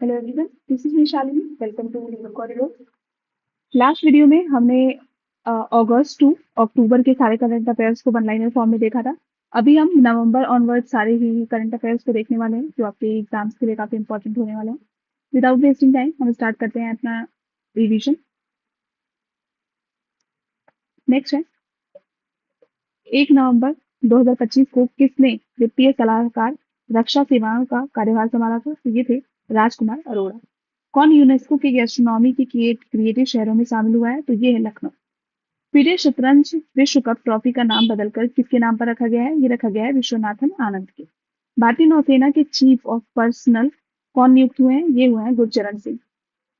Hello everyone, this is Mishalini. Welcome to Legal Corridor. Last video में हमने August to October के सारे current affairs को वन लाइनर फॉर्म में देखा था। अभी हम नवंबर ऑनवर्ड सारे ही करंट अफेयर्स को देखने वाले हैं जो आपके एग्जाम्स के लिए काफी इंपॉर्टेंट होने वाले हैं। विदाउट वेस्टिंग टाइम हम स्टार्ट करते हैं अपना रिवीजन। नेक्स्ट है 1 नवंबर 2025 को किसने वित्तीय सलाहकार रक्षा सेवाओं का कार्यभार संभाला था? तो ये थे राजकुमार अरोड़ा। कौन यूनेस्को के गैस्ट्रोनॉमी के क्रिएटिव शहरों में शामिल हुआ है? तो ये है लखनऊ। फिडे शतरंज विश्व कप ट्रॉफी का नाम बदलकर किसके नाम पर रखा गया है? ये रखा गया है विश्वनाथन आनंद के। भारतीय नौसेना के चीफ ऑफ पर्सनल कौन नियुक्त हुए हैं? ये हुए हैं गुरचरण सिंह।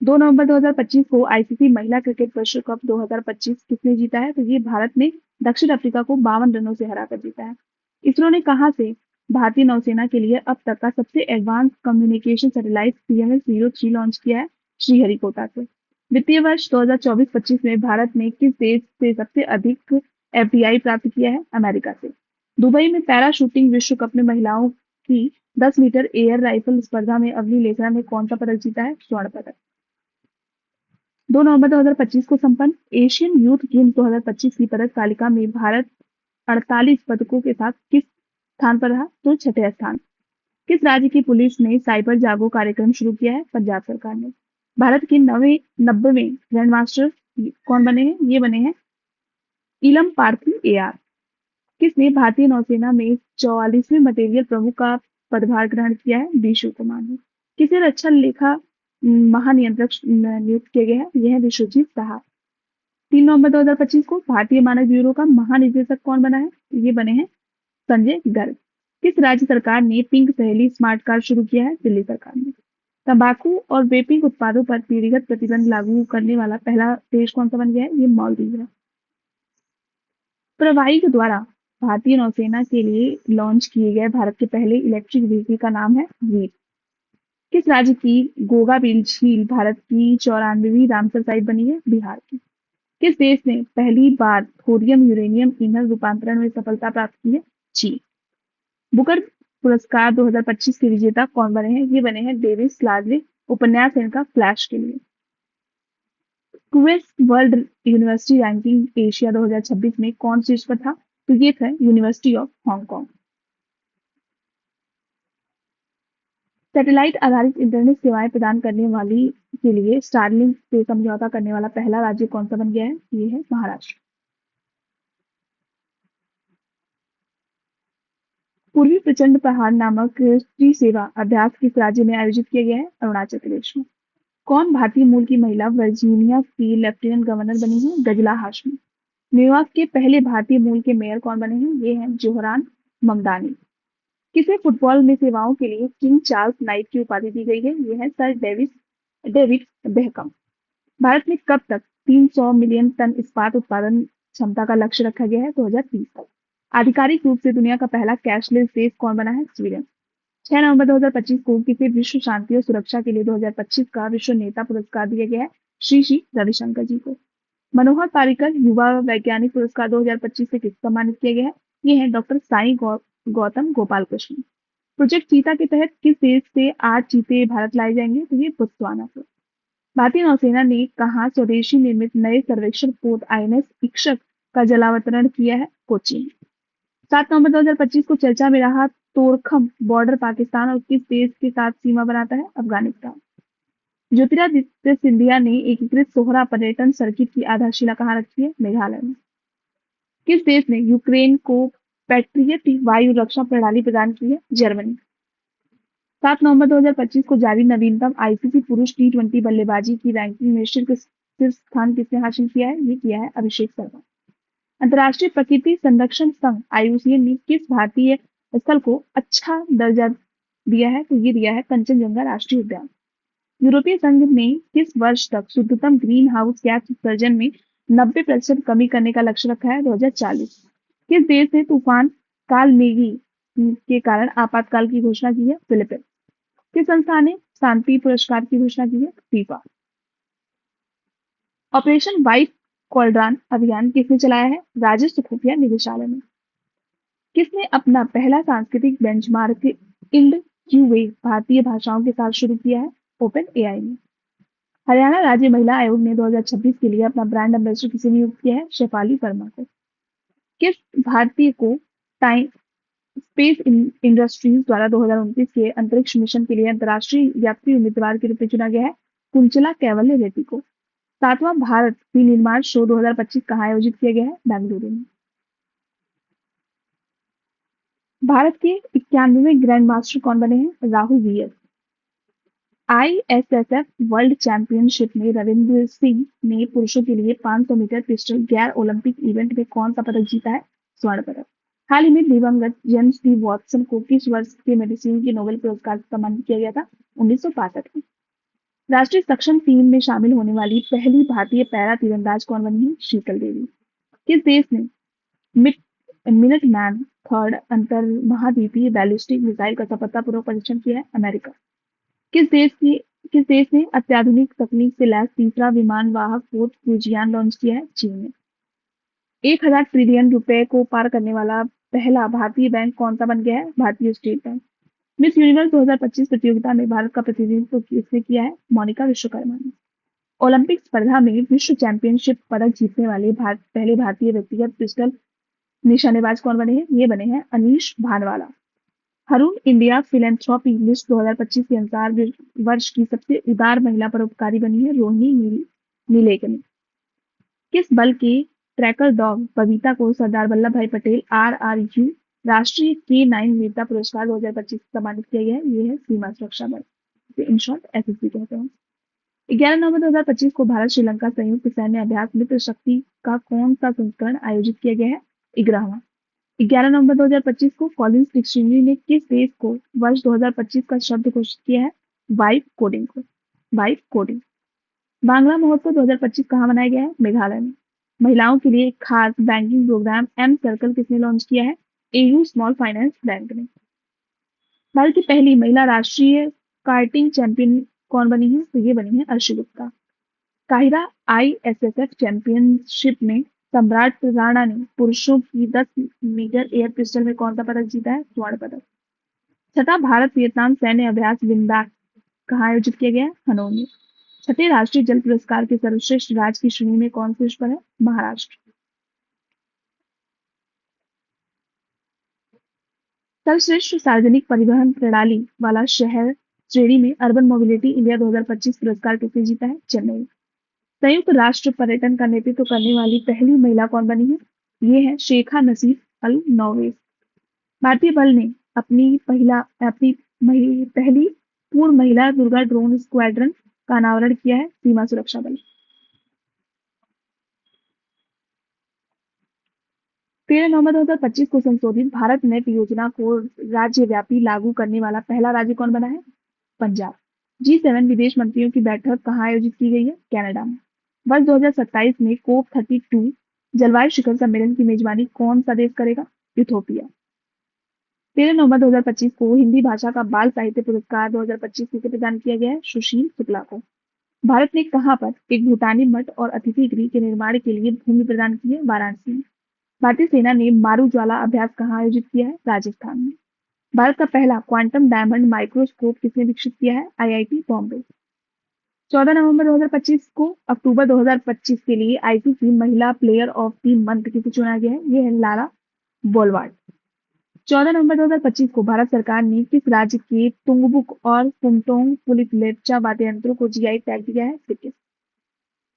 2 नवंबर 2025 को आईसीसी महिला क्रिकेट विश्व कप 2025 किसने जीता है? तो ये भारत ने दक्षिण अफ्रीका को 52 रनों से हराकर जीता है। इसरो ने कहां से भारतीय नौसेना के लिए अब तक का सबसे advance communication satellite CMS-03 launch किया है? श्रीहरिकोटा से। वित्तीय वर्ष 2024-25 में भारत ने किस देश से सबसे अधिक FDI प्राप्त किया है? अमेरिका से। दुबई में पैरा शूटिंग विश्व कप में महिलाओं की 10 मीटर एयर राइफल स्पर्धा में अवनी लेखरा ने कौन सा पदक जीता है? स्वर्ण पदक। 2 नवंबर 2025 को संपन्न एशियन यूथ गेम्स 2025 की पदक तालिका में भारत 48 पदकों के साथ किस स्थान पर रहा? तो छठे स्थान। किस राज्य की पुलिस ने साइबर जागो कार्यक्रम शुरू किया है? पंजाब सरकार ने। भारत के 90वें ग्रैंड मास्टर कौन बने हैं? ये बने हैं इलम पार्थी AR। किसने भारतीय नौसेना में 44वें मटेरियल प्रमुख का पदभार ग्रहण किया है? बी शिव कुमार ने। किसे रक्षा लेखा महानियंत्रक नियुक्त किया गया है? यह है विश्वजीत साहा। 3 नवंबर 2025 को भारतीय मानक ब्यूरो का महानिदेशक कौन बना है? ये बने हैं संजय गर्ग। किस राज्य सरकार ने पिंक सहेली स्मार्ट कार्ड शुरू किया है? दिल्ली सरकार ने। तंबाकू और वेपिंग उत्पादों पर पीढ़ीगत प्रतिबंध लागू करने वाला पहला देश कौन सा बन गया है? ये मालदीव है। प्रवाई द्वारा भारतीय नौसेना के लिए लॉन्च किए गए भारत के पहले इलेक्ट्रिक व्हीकल का नाम है वीर। किस राज्य की गोगाबील झील भारत की 94वीं रामसर साइट बनी है? बिहार की। किस देश ने पहली बार थोरियम यूरेनियम ईंधन रूपांतरण में सफलता प्राप्त की है? चीन। बुकर पुरस्कार 2025 के विजेता कौन बने हैं? ये बने हैं डेविस लार्ले उपन्यास इनका फ्लैश के लिए। Quest world university ranking Asia 2026 में कौन शीर्ष पर था? तो ये था यूनिवर्सिटी ऑफ हांगकांग। सैटेलाइट आधारित इंटरनेट सेवाएं प्रदान करने वाली के लिए स्टारलिंक से समझौता करने वाला पहला राज्य कौन सा बन गया है? ये है महाराष्ट्र। पूर्वी प्रचंड पहाड़ नामक श्री सेवा अभ्यास किस राज्य में आयोजित किया गया है? अरुणाचल प्रदेश में। कौन भारतीय मूल की महिला वर्जीनिया की लेफ्टिनेंट गवर्नर बनी है? गजला हाशमी। न्यूयॉर्क के पहले भारतीय मूल के मेयर कौन बने हैं? ये हैं जोहरान ममदानी। किसे फुटबॉल में सेवाओं के लिए किंग चार्ल्स नाइट की उपाधि दी गई है? ये है सर डेविड बेहकम। भारत में कब तक 300 मिलियन टन इस्पात उत्पादन क्षमता का लक्ष्य रखा गया है? 2030 तक। आधिकारिक रूप से दुनिया का पहला कैशलेस देश कौन बना है? स्वीडन। 6 नवंबर 2025 को किसे विश्व शांति और सुरक्षा के लिए 2025 का विश्व नेता पुरस्कार दिया गया है? श्री श्री रविशंकर जी को। मनोहर पारिकर युवा वैज्ञानिक पुरस्कार 2025 से किसे सम्मानित किया गया है? ये है डॉक्टर साई गौतम गोपाल कृष्ण। प्रोजेक्ट चीता के तहत किस देश से 8 चीते भारत लाए जाएंगे? तो ये बोत्सवाना से। भारतीय नौसेना ने कहा स्वदेशी निर्मित नए सर्वेक्षण पोत INS इक्षक का जलावतरण किया है? कोच्चि में। 7 नवंबर 2025 को चर्चा में रहा तोरखम बॉर्डर पाकिस्तान और किस देश के साथ सीमा बनाता है? अफगानिस्तान। ज्योतिरादित्य सिंधिया ने एकीकृत सोहरा पर्यटन सर्किट की आधारशिला कहाँ रखी है? मेघालय में। किस देश ने यूक्रेन को पैट्रियट वायु रक्षा प्रणाली प्रदान की है? जर्मनी। 7 नवंबर 2025 को जारी नवीनतम ICC पुरुष T20 बल्लेबाजी की रैंकिंग में शीर्ष स्थान किसने हासिल किया है? ये किया है अभिषेक शर्मा। अंतर्राष्ट्रीय प्रकृति संरक्षण संघ IUCN ने किस भारतीय स्थल को अच्छा दर्जा दिया है? तो ये दिया है कंचनजंगा राष्ट्रीय उद्यान। यूरोपीय संघ ने किस वर्ष तक शुद्धतम ग्रीन हाउस गैस उत्सर्जन में 90% कमी करने का लक्ष्य रखा है? 2040। किस देश ने तूफान कालमेघी के कारण आपातकाल की घोषणा की है? फिलीपींस। किस संस्था ने शांति पुरस्कार की घोषणा की है? फीफा। ऑपरेशन वाइट कॉल्ड्रान अभियान किसने चलाया है? राजस्व खुफिया निदेशालय ने। किसने अपना पहला सांस्कृतिक बेंचमार्क इंड क्यूवे भारतीय भाषाओं के साथ शुरू किया है? ओपन एआई ने। हरियाणा राज्य महिला आयोग ने 2026 के लिए अपना ब्रांड एम्बेसडर किसे नियुक्त किया है? शेफाली वर्मा को। किस भारतीय को टाइम स्पेस इंडस्ट्रीज द्वारा 2029 के अंतरिक्ष मिशन के लिए अंतर्राष्ट्रीय यात्री उम्मीदवार के रूप में चुना गया है? कुंचला कैवल्य रेड्डी को। सातवां भारत विनिर्माण शो 2025 कहाँ आयोजित किया गया है? बेंगलुरु में। भारत के 91वें ग्रैंड मास्टर कौन बने हैं? Rahul VS. ISSF world championship में रविंद्र सिंह ने पुरुषों के लिए 500 मीटर पिस्टल गैर ओलंपिक इवेंट में कौन सा पदक जीता है? स्वर्ण पदक। हाल ही में दिवंगत जेम्स डी वॉटसन को किस वर्ष के मेडिसिन के नोबेल पुरस्कार से सम्मानित किया गया था? 1965 में। राष्ट्रीय सक्षम टीम में शामिल होने वाली पहली भारतीय पैरा तीरंदाज कौन बनी है? शीतल देवी। किस देश ने मिनट मैन थर्ड अंतर महाद्वीपीय बैलिस्टिक मिसाइल का सफलतापूर्वक परीक्षण किया है? अमेरिका। किस देश की किस देश ने अत्याधुनिक तकनीक से लैस तीसरा विमान वाहक पोत फुजियान लॉन्च किया है? चीन ने। 1000 ट्रिलियन रुपए को पार करने वाला पहला भारतीय बैंक कौन सा बन गया है? भारतीय स्टेट बैंक। मिस यूनिवर्स 2025 प्रतियोगिता में भारत का प्रतिनिधित्व किसने किया है? मोनिका विश्वकर्मा ने। ओलंपिक स्पर्धा में विश्व चैंपियनशिप पदक जीतने वाले पहले भारतीय व्यक्तिगत पिस्टल निशानेबाज कौन बने हैं? ये बने हैं Anish Bhanwala. Haroon India philanthropy list 2025 के अनुसार वर्ष की सबसे उदार महिला परोपकारी बनी है रोहिणी नीलेकनी। किस बल के ट्रैकर डॉग बबीता को सरदार वल्लभ भाई पटेल RRU राष्ट्रीय K9 वीरता पुरस्कार 2025 से सम्मानित किया गया है? ये है सीमा सुरक्षा बल, इन शॉर्ट SSB कहते हैं। 11 नवंबर 2025 को भारत श्रीलंका संयुक्त सैन्य अभ्यास मित्र शक्ति का कौन सा संस्करण आयोजित किया गया है? 11वां। 11 नवंबर 2025 को कॉलिंस डिक्शनरी ने किस देश को वर्ष 2025 का शब्द घोषित किया है? वाइब कोडिंग को। Vibe coding. बांग्ला महोत्सव 2025 कहाँ मनाया गया है? मेघालय में। महिलाओं के लिए एक खास बैंकिंग प्रोग्राम एम सर्कल किसने लॉन्च किया है? AU स्मॉल फाइनेंस बैंक ने। भारत की पहली महिला राष्ट्रीय कार्टिंग चैंपियन कौन बनी है? तो ये बनी है Arshi Gupta. Cairo ISSF championship में सम्राट राणा ने पुरुषों की 10 मीटर एयर पिस्टल में कौन सा पदक जीता है? स्वर्ण पदक। छठा भारत वियतनाम सैन्य अभ्यास विंदाक कहाँ आयोजित किया गया है? हनोई में। छठे राष्ट्रीय जल पुरस्कार के सर्वश्रेष्ठ राज्य की श्रेणी में कौन शीर्ष पर है? महाराष्ट्र। सर्वश्रेष्ठ सार्वजनिक परिवहन प्रणाली वाला शहर श्रेणी में अर्बन मोबिलिटी इंडिया 2025 पुरस्कार किसने जीता है? चेन्नई। संयुक्त राष्ट्र पर्यटन का नेतृत्व करने वाली पहली महिला कौन बनी है? ये है शेखा नसीफ अल नौवेस। भारतीय बल ने पहली पूर्ण महिला दुर्गा ड्रोन स्क्वाड्रन का अनावरण किया है? सीमा सुरक्षा बल। 13 नवंबर 2025 को संशोधित भारत नेट योजना को राज्यव्यापी लागू करने वाला पहला राज्य कौन बना है? पंजाब। G7 विदेश मंत्रियों की बैठक कहाँ आयोजित की गई है? कनाडा में। वर्ष 2027 में COP32 जलवायु शिखर सम्मेलन की मेजबानी कौन सा देश करेगा? इथोपिया। 13 नवंबर 2025 को हिंदी भाषा का बाल साहित्य पुरस्कार 2025 किसे प्रदान किया गया है? सुशील शुक्ला को। भारत ने कहाँ पर एक भूटानी मठ और अतिथि गृह के निर्माण के लिए भूमि प्रदान की है? वाराणसी में। भारतीय सेना ने मारू ज्वाला अभ्यास कहाँ आयोजित किया है? राजस्थान में। भारत का पहला क्वांटम डायमंड माइक्रोस्कोप किसने विकसित किया है? IIT बॉम्बे। 14 नवंबर 2025 को अक्टूबर 2025 के लिए ICC महिला प्लेयर ऑफ द मंथ किसे चुना गया है? ये है लारा बोलवार्ड। 14 नवंबर 2025 को भारत सरकार ने किस राज्य के तुंगबुक और फुमटोंग पुलिस लेप्चा वाद्य यंत्रों को GI टैग दिया है? सिक्किम।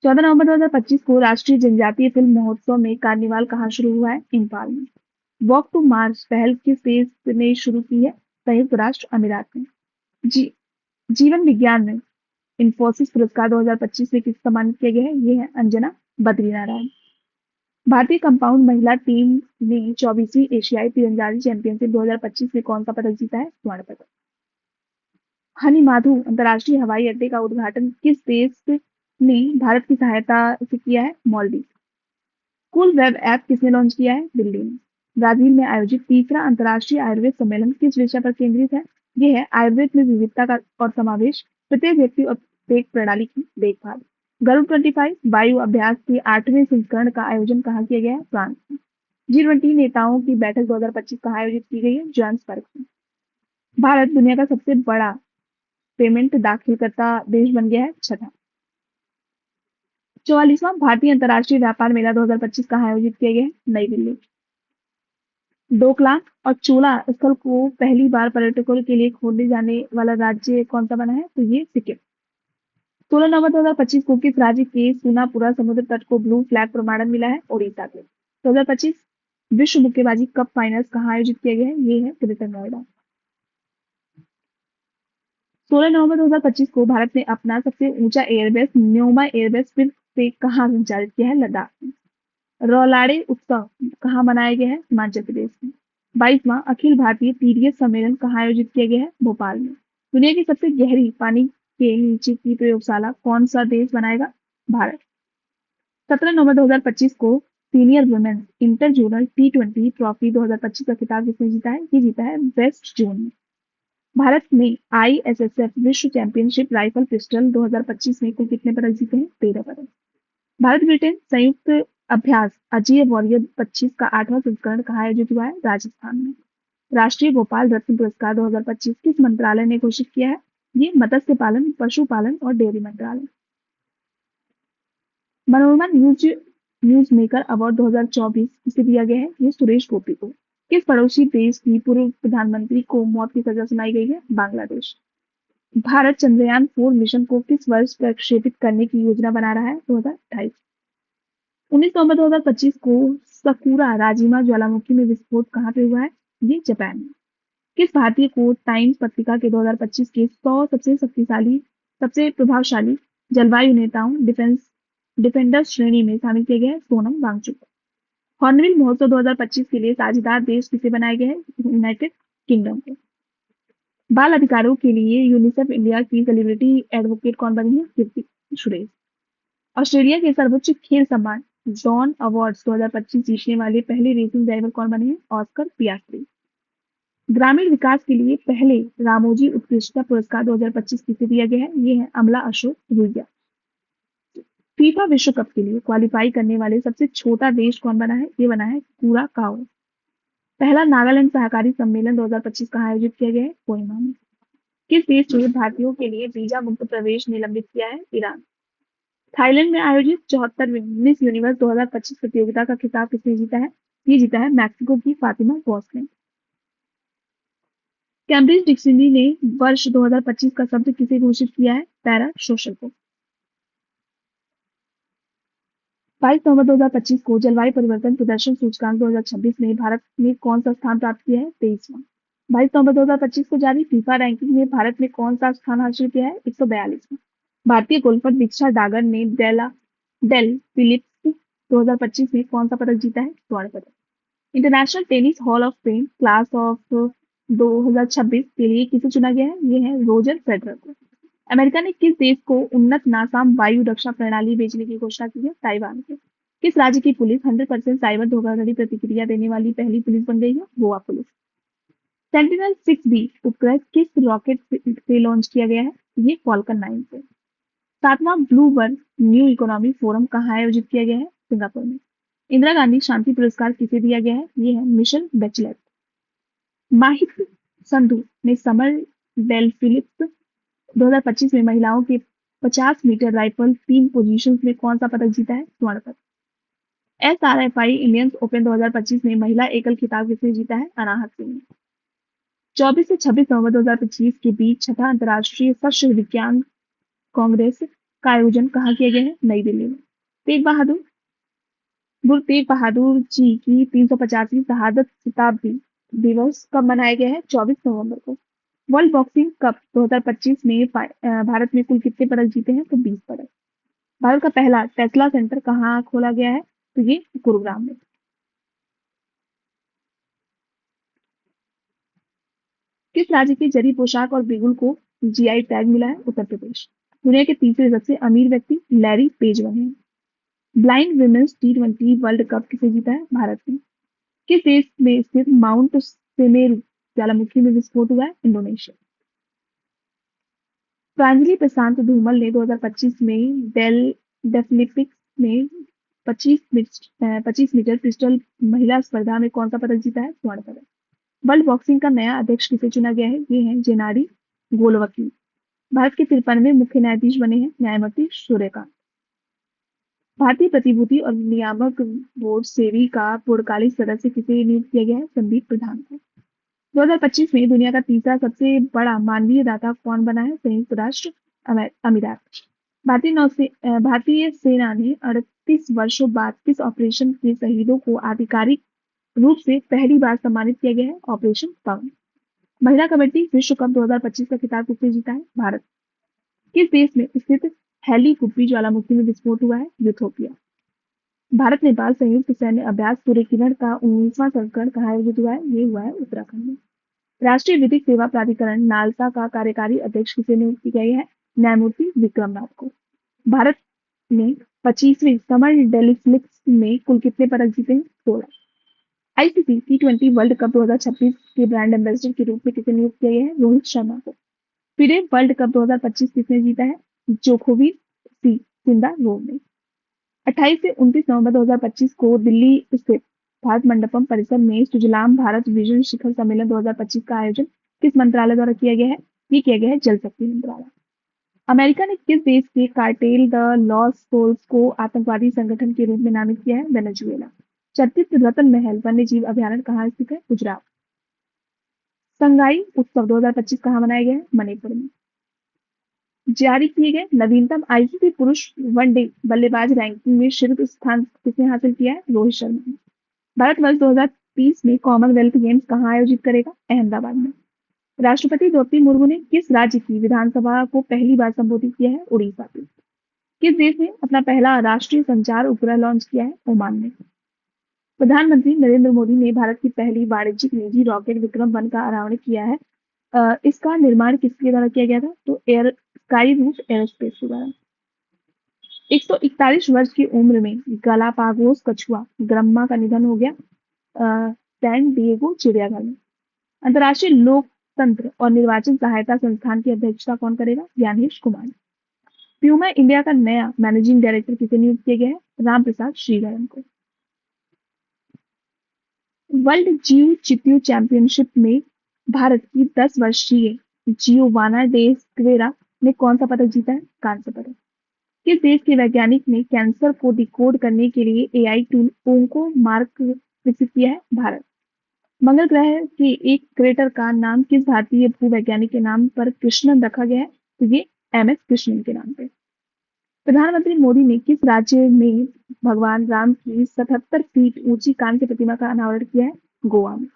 14 नवंबर 2025 को राष्ट्रीय जनजातीय फिल्म महोत्सव में कार्निवाल कहाँ शुरू हुआ है? इम्फाल में। वॉक टू मार्स पहल किस देश ने शुरू की है? संयुक्त राष्ट्र अमीरात में। जी जीवन विज्ञान में इंफोसिस पुरस्कार 2025 में किस सम्मानित किया गया है? ये है अंजना बद्रीनारायण। भारतीय कंपाउंड महिला टीम ने 24वीं एशियाई तीरंदाजी चैंपियनशिप 2025 में कौन सा पदक जीता है? स्वर्ण पदक। हनी माधु अंतर्राष्ट्रीय हवाई अड्डे का उद्घाटन किस देश ने भारत की सहायता से किया है? मालदीव। कूल वेब ऐप किसने लॉन्च किया है? दिल्ली में। ब्राजील में आयोजित तीसरा अंतर्राष्ट्रीय आयुर्वेद सम्मेलन किस विषय पर केंद्रित है? यह है आयुर्वेद में विविधता का और समावेश, प्रत्येक व्यक्ति और प्रत्येक प्रणाली की देखभाल। गरुड़ 25 वायु अभ्यास के 8वें संस्करण का आयोजन कहाँ किया गया है? फ्रांस में। G20 नेताओं की बैठक 2025 कहाँ आयोजित की गई है? जोहान्सबर्ग में। भारत दुनिया का सबसे बड़ा पेमेंट दाखिल करता देश बन गया है छठा। 44वां भारतीय अंतर्राष्ट्रीय व्यापार मेला 2025 कहाँ आयोजित किया गया है? नई दिल्ली। डोकलाम और चोला स्थल को पहली बार पर्यटकों के लिए खोलने जाने वाला राज्य कौन सा बना है? तो ये सिक्किम। 16 नवंबर 2025 को किस राज्य के सुनापुरा समुद्र तट को ब्लू फ्लैग प्रमाणन मिला है? ओडिशा के। 2025 विश्व मुक्केबाजी कप फाइनल्स कहाँ आयोजित किया गया है? ये है ग्रेटर नोएडा। 16 नवंबर 2025 को भारत ने अपना सबसे ऊंचा एयरबेस न्योमा एयरबेस फिर से कहाँ संचालित किया है? लद्दाख में। रौलाड़े उत्सव कहाँ मनाया गया है? हिमाचल प्रदेश में। 22वां अखिल भारतीय पीडीएस सम्मेलन कहाँ आयोजित किया गया है? भोपाल में। दुनिया की सबसे गहरी पानी के नीचे की प्रयोगशाला कौन सा देश बनाएगा? भारत। 17 नवंबर 2025 को senior women's inter zonal T20 trophy 2025 का खिताब किसने जीता है? ये जीता है वेस्ट जोन में। भारत ने ISSF विश्व चैंपियनशिप राइफल पिस्टल 2025 में कुल कितने पदक जीते हैं? 13 पदक। भारत ब्रिटेन संयुक्त अभ्यास अजेय वॉरियर 25 का 8वां संस्करण कहाँ आयोजित हुआ है? राजस्थान में। राष्ट्रीय गोपाल रत्न पुरस्कार 2025 किस मंत्रालय ने घोषित किया है? ये मत्स्य पालन, पशुपालन और डेयरी मंत्रालय। मनोरमा न्यूज मेकर अवार्ड 2024 किसे दिया गया है? ये सुरेश गोपी को। किस पड़ोसी देश की पूर्व प्रधानमंत्री को मौत की सजा सुनाई गई है? बांग्लादेश। भारत चंद्रयान-4 मिशन को किस वर्ष प्रक्षेपित करने की योजना बना रहा है? 2028। 19 नवंबर 2025 को सकुरा राजिमा ज्वालामुखी में विस्फोट कहाँ पे हुआ है? ये जापान में। किस भारतीय को टाइम्स पत्रिका के 2025 के 100 सबसे प्रभावशाली जलवायु नेताओं डिफेंडर्स श्रेणी में शामिल किया गया है? सोनम वांगचुक। हॉर्नबिल महोत्सव 2025 के लिए साझेदार देश किसे बनाया गया है? यूनाइटेड किंगडम को। बाल अधिकारों के लिए यूनिसेफ इंडिया की सेलिब्रिटी एडवोकेट कौन बनी है? कीर्ति सुरेश। ऑस्ट्रेलिया के सर्वोच्च खेल सम्मान जॉन अवार्ड्स 2025 जीतने वाले पहले रेसिंग ड्राइवर कौन बने हैं? ऑस्कर पियास्ट्री। ग्रामीण विकास के लिए पहले रामोजी उत्कृष्टता पुरस्कार 2025 किसे दिया गया है? ये है अमला अशोक रुइया। फीफा विश्व कप के लिए क्वालिफाई करने वाले सबसे छोटा देश कौन बना है? ये बना है कुराकाओ। पहला नागालैंड सहकारी सम्मेलन 2025 कहाँ आयोजित किया गया है? कोहिमा में। किस देश ने भारतीयों के लिए वीजा मुक्त प्रवेश निलंबित किया है? ईरान। थाईलैंड में आयोजित 74वीं मिस यूनिवर्स 2025 प्रतियोगिता का खिताब किसने जीता है? ये जीता है मैक्सिको की फातिमा बॉस ने। कैम्ब्रिज डिक्शनरी ने वर्ष 2025 का शब्द किसे घोषित किया है? पैरा सोशल को। 22 नवंबर 2025 को जलवायु परिवर्तन प्रदर्शन सूचकांक 2026 में भारत ने कौन सा स्थान प्राप्त किया है? 23वां। 22 नवंबर 2025 को जारी फीफा रैंकिंग में भारत ने कौन सा स्थान हासिल किया है? 142वां। भारतीय गोल्फर दीक्षा डागर ने डेल फिलिप्स 2025 में कौन सा पदक जीता है? स्वर्ण पदक। International tennis hall of fame class of 2026 के लिए किसे चुना गया है? ये है रोजर फेडरर को। अमेरिका ने किस देश को उन्नत नासाम वायु रक्षा प्रणाली बेचने की घोषणा की है? ताइवान को। किस राज्य की पुलिस 100% साइबर धोखाधड़ी प्रतिक्रिया देने वाली पहली पुलिस बन गई है? गोवा पुलिस। सेंटिनल 6B उपग्रह किस रॉकेट से लॉन्च किया गया है? ये फॉल्कन 9 से। 7वां ब्लूमबर्ग न्यू इकोनॉमी फोरम कहाँ आयोजित किया गया है? सिंगापुर में। इंदिरा गांधी शांति पुरस्कार किसे दिया गया है? ये है मिशेल बैचलेट। माहित संधू ने समर डेल फिलिप्स 2025 में महिलाओं के 50 मीटर राइफल टीम पोजीशंस में कौन सा पदक जीता है? स्वर्ण पदक। SRFI इंडियंस ओपन 2025 में महिला एकल खिताब किसने जीता है? अनाहत सिंह ने। 24 से 26 नवंबर 2025 के बीच छठा अंतर्राष्ट्रीय सशस्त्र विज्ञान कांग्रेस का आयोजन कहाँ किया गया है? नई दिल्ली में। गुरु तेग बहादुर जी की 350वीं शहादत शताब्दी दिवस कब मनाया गया है? 24 नवंबर को। वर्ल्ड बॉक्सिंग कप 2025 में भारत में कुल कितने पदक जीते हैं? तो 20 पदक। भारत का पहला टेस्ला सेंटर कहाँ खोला गया है? तो ये गुरुग्राम में। किस राज्य की जरी पोशाक और बिगुल को GI टैग मिला है? उत्तर प्रदेश। दुनिया के तीसरे सबसे अमीर व्यक्ति लैरी पेज बने हैं। Blind women's T20 world cup किसे जीता है? भारत ने। किस देश में स्थित माउंट सेमेरू ज्वालामुखी में विस्फोट हुआ है? इंडोनेशिया। प्रांजलि प्रशांत धूमल ने 2025 में डेफलिम्पिक्स में 25 मीटर पिस्टल महिला स्पर्धा में कौन सा पदक जीता है? स्वर्ण पदक। वर्ल्ड बॉक्सिंग का नया अध्यक्ष किसे चुना गया है? ये है जेनाडी गोलोवकी। भारत के 53वें मुख्य न्यायाधीश बने हैं न्यायमूर्ति सूर्यकांत। भारतीय प्रतिभूति और नियामक बोर्ड सेबी का पूर्णकालिक सदस्य किसे नियुक्त किया गया है? संदीप प्रधान को। 2025 में दुनिया का तीसरा सबसे बड़ा मानवीय दाता कौन बना है? संयुक्त राष्ट्र अमीरात। भारतीय सेना ने 38 वर्षों बाद किस ऑपरेशन के शहीदों को आधिकारिक रूप से पहली बार सम्मानित किया गया है? ऑपरेशन पवन। महिला कबड्डी विश्व कप 2025 का खिताब किसने जीता है? भारत। किस देश में स्थित हेली कुप्पी ज्वालामुखी में विस्फोट हुआ है? यूथोपिया। भारत नेपाल संयुक्त सैन्य अभ्यास सूर्य किरण का 19वां संस्करण कहाँ आयोजित हुआ है? ये हुआ है उत्तराखंड में। राष्ट्रीय विधिक सेवा प्राधिकरण नालसा का कार्यकारी अध्यक्ष किसे नियुक्त किया गया है? न्यायमूर्ति विक्रमनाथ को। भारत ने 25वीं समर डेफलिक्स में कुल कितने पदक जीते हैं? 16। आईसीसी T20 वर्ल्ड कप 2026 के ब्रांड एम्बेसडर के रूप में किसे नियुक्त किया गया है? रोहित शर्मा को। फिडे वर्ल्ड कप 2025 किसने जीता है? जोकोविच सिंदारोव ने। 28 से 29 नवंबर 2025 को दिल्ली स्थित भारत मंडपम परिसर में सुजलाम भारत विजन शिखर सम्मेलन 2025 का आयोजन किस मंत्रालय द्वारा किया गया है? ये किया गया है जल शक्ति मंत्रालय। अमेरिका ने किस देश के कार्टेल द लॉस सोल्स को आतंकवादी संगठन के रूप में नामित किया है? वेनेजुएला। चर्चित रतन महल वन्य जीव अभ्यारण्य कहाँ स्थित है? गुजरात। संगाई उत्सव 2025 कहाँ मनाया गया है? मणिपुर में। जारी किए गए नवीनतम आईसीसी पुरुष वनडे बल्लेबाज रैंकिंग में शीर्ष स्थान किसने हासिल किया है? रोहित शर्मा ने। भारत वर्ष 2030 में कॉमनवेल्थ गेम्स कहाँ आयोजित करेगा? अहमदाबाद में। राष्ट्रपति द्रौपदी मुर्मू ने किस राज्य की विधानसभा को पहली बार संबोधित किया है? उड़ीसा की। किस देश ने अपना पहला राष्ट्रीय संचार उपग्रह लॉन्च किया है? ओमान ने। प्रधानमंत्री नरेंद्र मोदी ने भारत की पहली वाणिज्यिक निजी रॉकेट विक्रम-1 का अनावरण किया है। इसका निर्माण किसके द्वारा किया गया था? तो स्काई रूट एरोस्पेस के द्वारा। 141 वर्ष की उम्र में गालापागोस कछुआ ग्रम्मा का निधन हो गया सैन डिएगो चिड़ियाघर में। अंतर्राष्ट्रीय लोकतंत्र और निर्वाचन सहायता संस्थान की अध्यक्षता कौन करेगा? ज्ञानेश कुमार। प्यूमा इंडिया का नया मैनेजिंग डायरेक्टर किसे नियुक्त किया गया है? रामप्रसाद श्रीधरन को। वर्ल्ड जियो चित्तू चैंपियनशिप में भारत की 10 वर्षीय जियोवाना डे स्क्वेरा ने कौन सा पदक जीता है? कांस्य पदक। किस देश के वैज्ञानिक ने कैंसर को डिकोड करने के लिए एआई टूल ओंको मार्क विकसित किया है? भारत। मंगल ग्रह के एक क्रेटर का नाम किस भारतीय भूवैज्ञानिक के नाम पर कृष्णन रखा गया है? तो ये एमएस कृष्णन के नाम पे। प्रधानमंत्री मोदी ने किस राज्य में भगवान राम की 77 फीट ऊंची कांस्य प्रतिमा का अनावरण किया है? गोवा में।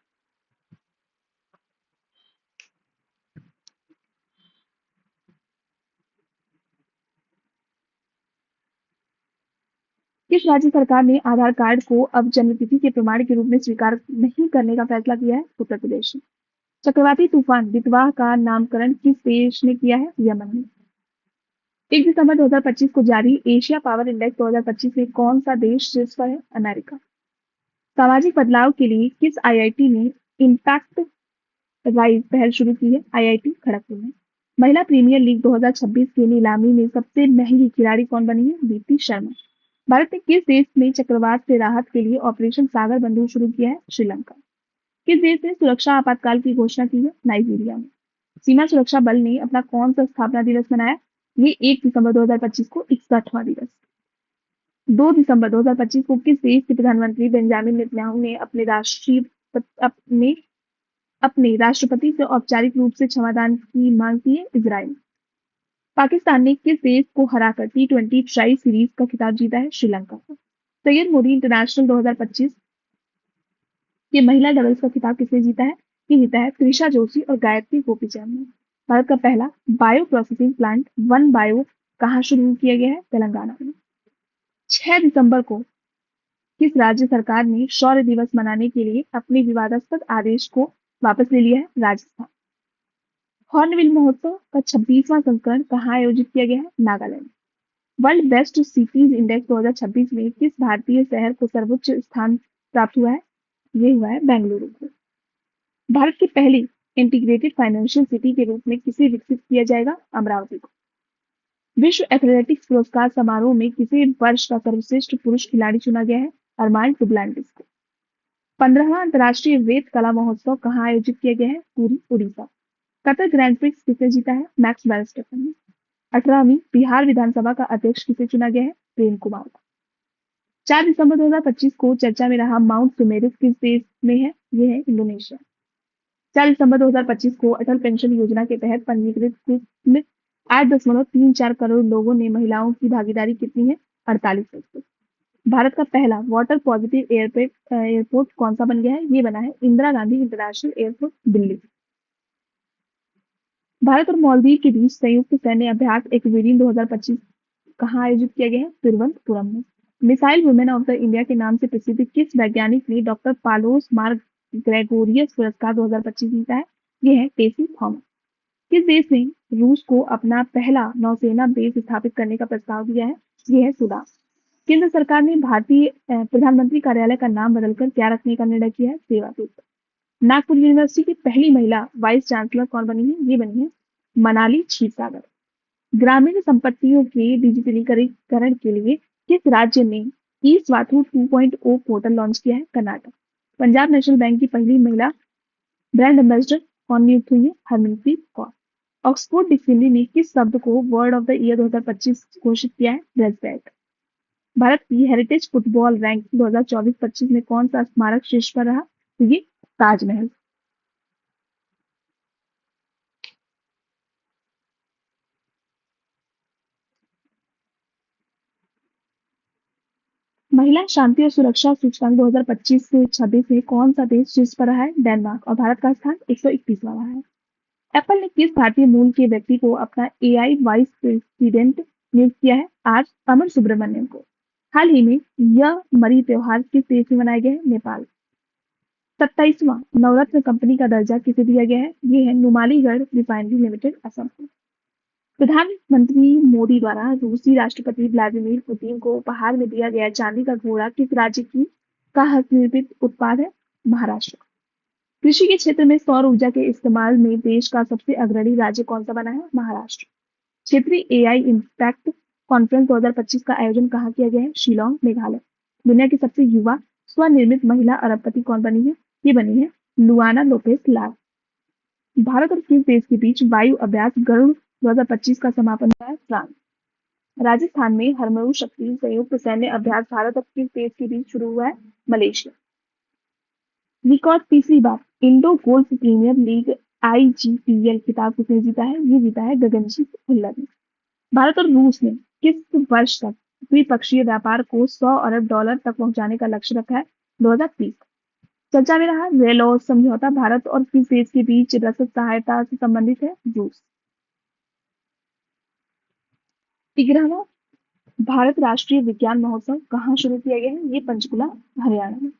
किस राज्य सरकार ने आधार कार्ड को अब जन्मतिथि के प्रमाण के रूप में स्वीकार नहीं करने का फैसला किया है? उत्तर प्रदेश। चक्रवाती तूफान दितवाह का नामकरण किस देश ने किया है? यमन ने। 1 दिसंबर 2025 को जारी एशिया पावर इंडेक्स 2025 में कौन सा देश शीर्ष पर है? अमेरिका। सामाजिक बदलाव के लिए किस आईआईटी ने इम्पैक्ट राइज पहल शुरू की है? आईआईटी खड़गपुर में। महिला प्रीमियर लीग 2026 की नीलामी में सबसे महंगी खिलाड़ी कौन बनी है? दीप्ति शर्मा। भारत ने किस देश में चक्रवात से राहत के लिए ऑपरेशन सागर बंधु शुरू किया है? श्रीलंका। किस देश ने सुरक्षा आपातकाल की घोषणा की है? नाइजीरिया में। सीमा सुरक्षा बल ने अपना कौन सा स्थापना दिवस मनाया? ये 1 दिसंबर 2025 को 61वां दिवस। 2 दिसंबर 2025 को किस देश के प्रधानमंत्री बेंजामिन नेतन्याहू ने अपने राष्ट्रपति से औपचारिक रूप से क्षमादान की मांग की है? इजराइल। पाकिस्तान ने किस देश को हराकर T20 ट्राई सीरीज का खिताब जीता है? श्रीलंका को। सैयद मोदी इंटरनेशनल 2025 के महिला डबल्स का खिताब किसने जीता है? ये जीता है त्रिशा जोशी और गायत्री गोपीचंद ने। भारत का पहला bio processing plant one bio कहाँ शुरू किया गया है? तेलंगाना में। 6 दिसंबर को किस राज्य सरकार ने शौर्य दिवस मनाने के लिए अपने विवादास्पद आदेश को वापस ले लिया है? राजस्थान। हॉर्नबिल महोत्सव का 26वां संस्करण कहाँ आयोजित किया गया है? Nagaland. World best cities index 2026 में किस भारतीय शहर को सर्वोच्च स्थान प्राप्त हुआ है? ये हुआ है बेंगलुरु को। भारत की पहली इंटीग्रेटेड फाइनेंशियल सिटी के रूप में किसे विकसित किया जाएगा? अमरावती को। विश्व एथलेटिक्स पुरस्कार समारोह में किसे वर्ष का सर्वश्रेष्ठ पुरुष खिलाड़ी चुना गया है? अरमान डुप्लांटिस को। 15वां अंतर्राष्ट्रीय वेद कला महोत्सव कहाँ आयोजित किया गया है? Puri, Orissa. Qatar grand prix किसने जीता है? मैक्स वर्स्टेपन ने। 18वीं बिहार विधानसभा का अध्यक्ष किसे चुना गया है? प्रेम कुमार को। 4 दिसंबर 2025 को चर्चा में रहा माउंट सुमेरुस किस देश में है? ये है इंडोनेशिया। 4 दिसंबर 2025 को अटल पेंशन योजना के तहत पंजीकृत कुल 8.34 करोड़ लोगों ने महिलाओं की भागीदारी कितनी है? 48%। भारत का पहला वाटर पॉजिटिव एयरपोर्ट कौन सा बन गया है? ये बना है इंदिरा गांधी इंटरनेशनल एयरपोर्ट, दिल्ली। भारत और मालदीव के बीच संयुक्त सैन्य अभ्यास एक्विरिन 2025 कहाँ आयोजित किया गया है? तिरुवनंतपुरम में। Missile women of the India के नाम से प्रसिद्ध किस वैज्ञानिक ने डॉक्टर पालोस मार ग्रेगोरियस पुरस्कार 2025 जीता है? ये है टेसी थॉमस। किस देश ने रूस को अपना पहला नौसेना बेस स्थापित करने का प्रस्ताव दिया है? ये है सूडान। केंद्र सरकार ने भारतीय प्रधानमंत्री कार्यालय का नाम बदलकर क्या रखने का निर्णय किया है? सेवा दूत। नागपुर यूनिवर्सिटी की पहली महिला वाइस चांसलर कौन बनी है? ये बनी है मनाली क्षीरसागर। ग्रामीण संपत्तियों के डिजिटलीकरण के लिए किस राज्य ने ई स्वाथू 2.0 पोर्टल लॉन्च किया है? कर्नाटक। पंजाब नेशनल बैंक की पहली महिला ब्रांड एम्बेसडर कौन नियुक्त हुई है? हरमनप्रीत कौर। ऑक्सफोर्ड डिक्शनरी ने किस शब्द को वर्ड ऑफ द ईयर 2025 घोषित किया है? ब्रेसबैट। भारत की हेरिटेज फुटबॉल रैंक 2024-25 में कौन सा स्मारक शीर्ष पर रहा? तो ये ताजमहल। महिला शांति और सुरक्षा सूचकांक 2025 से 26 में कौन सा देश शीर्ष पर रहा है? डेनमार्क। और भारत का स्थान 131वां रहा है। एप्पल ने किस भारतीय मूल के व्यक्ति को अपना एआई वाइस प्रेसिडेंट नियुक्त किया है? आज अमर सुब्रमण्यम को। हाल ही में यह मरी त्योहार किस देश में मनाया गया है? नेपाल। 27वां नवरत्न कंपनी का दर्जा किसे दिया गया है? ये है नुमालीगढ़ रिफाइनरी लिमिटेड, असम को। प्रधानमंत्री मोदी द्वारा रूसी राष्ट्रपति व्लादिमीर पुतिन को उपहार में दिया गया चांदी का घोड़ा किस राज्य की का हस्तनिर्मित उत्पाद है? महाराष्ट्र। कृषि के क्षेत्र में सौर ऊर्जा के इस्तेमाल में देश का सबसे अग्रणी राज्य कौन सा बना है? महाराष्ट्र। क्षेत्रीय एआई इम्पैक्ट कॉन्फ्रेंस 2025 का आयोजन कहाँ किया गया है? शिलोंग, मेघालय। दुनिया की सबसे युवा स्वनिर्मित महिला अरबपति कौन बनी है? ये बनी है लुआना लोपेस लाल। भारत और किस देश के बीच वायु अभ्यास गरुड़ 2025 का समापन हुआ है? फ्रांस। राजस्थान में हरमरू शक्ति संयुक्त सैन्य अभ्यास भारत और किस देश के बीच शुरू हुआ है? मलेशिया। रिकॉर्ड तीसरी बार इंडो गोल्फ प्रीमियर लीग आईजीपीएल खिताब किसने जीता है? ये जीता है गगनजीत भुल्लर ने। भारत और रूस ने किस वर्ष तक द्विपक्षीय व्यापार को 100 अरब डॉलर तक पहुंचाने का लक्ष्य रखा है? 2030। चर्चा में रहा रेलॉ समझौता भारत और किस देश के बीच रसद सहायता से संबंधित है? रूस। 13वां भारत राष्ट्रीय विज्ञान महोत्सव कहाँ शुरू किया गया है? ये पंचकुला, हरियाणा में।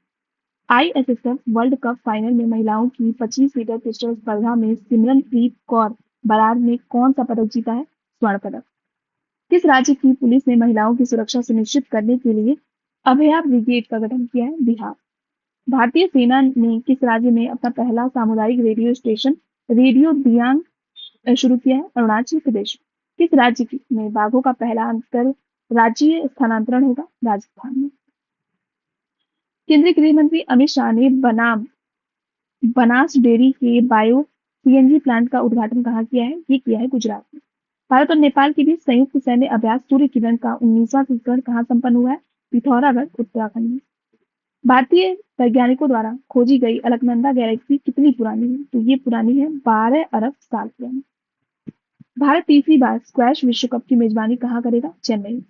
आईएसएसएफ वर्ल्ड कप फाइनल में महिलाओं की 25 मीटर पिस्टल स्पर्धा में सिमरनप्रीत कौर बरार ने कौन सा पदक जीता है? स्वर्ण पदक। किस राज्य की पुलिस ने महिलाओं की सुरक्षा सुनिश्चित करने के लिए अभया ब्रिगेड का गठन किया है? बिहार। भारतीय सेना ने किस राज्य में अपना पहला सामुदायिक रेडियो स्टेशन रेडियो दियांग शुरू किया है? अरुणाचल प्रदेश। किस राज्य में बाघों का पहला अंतर राज्यीय स्थानांतरण होगा? राजस्थान में। केंद्रीय गृह मंत्री अमित शाह ने बनास डेयरी के बायो सीएनजी प्लांट का उद्घाटन कहाँ किया है? ये किया है गुजरात में। भारत और नेपाल के बीच संयुक्त सैन्य अभ्यास सूर्य किरण का 19वां संस्करण कहाँ संपन्न हुआ है? पिथौरागढ़, उत्तराखंड में। भारतीय वैज्ञानिकों द्वारा खोजी गई अलकनंदा गैलेक्सी कितनी पुरानी है? तो ये पुरानी है 12 अरब साल पुरानी। भारत तीसरी बार स्क्वैश विश्व कप की मेजबानी कहाँ करेगा? चेन्नई।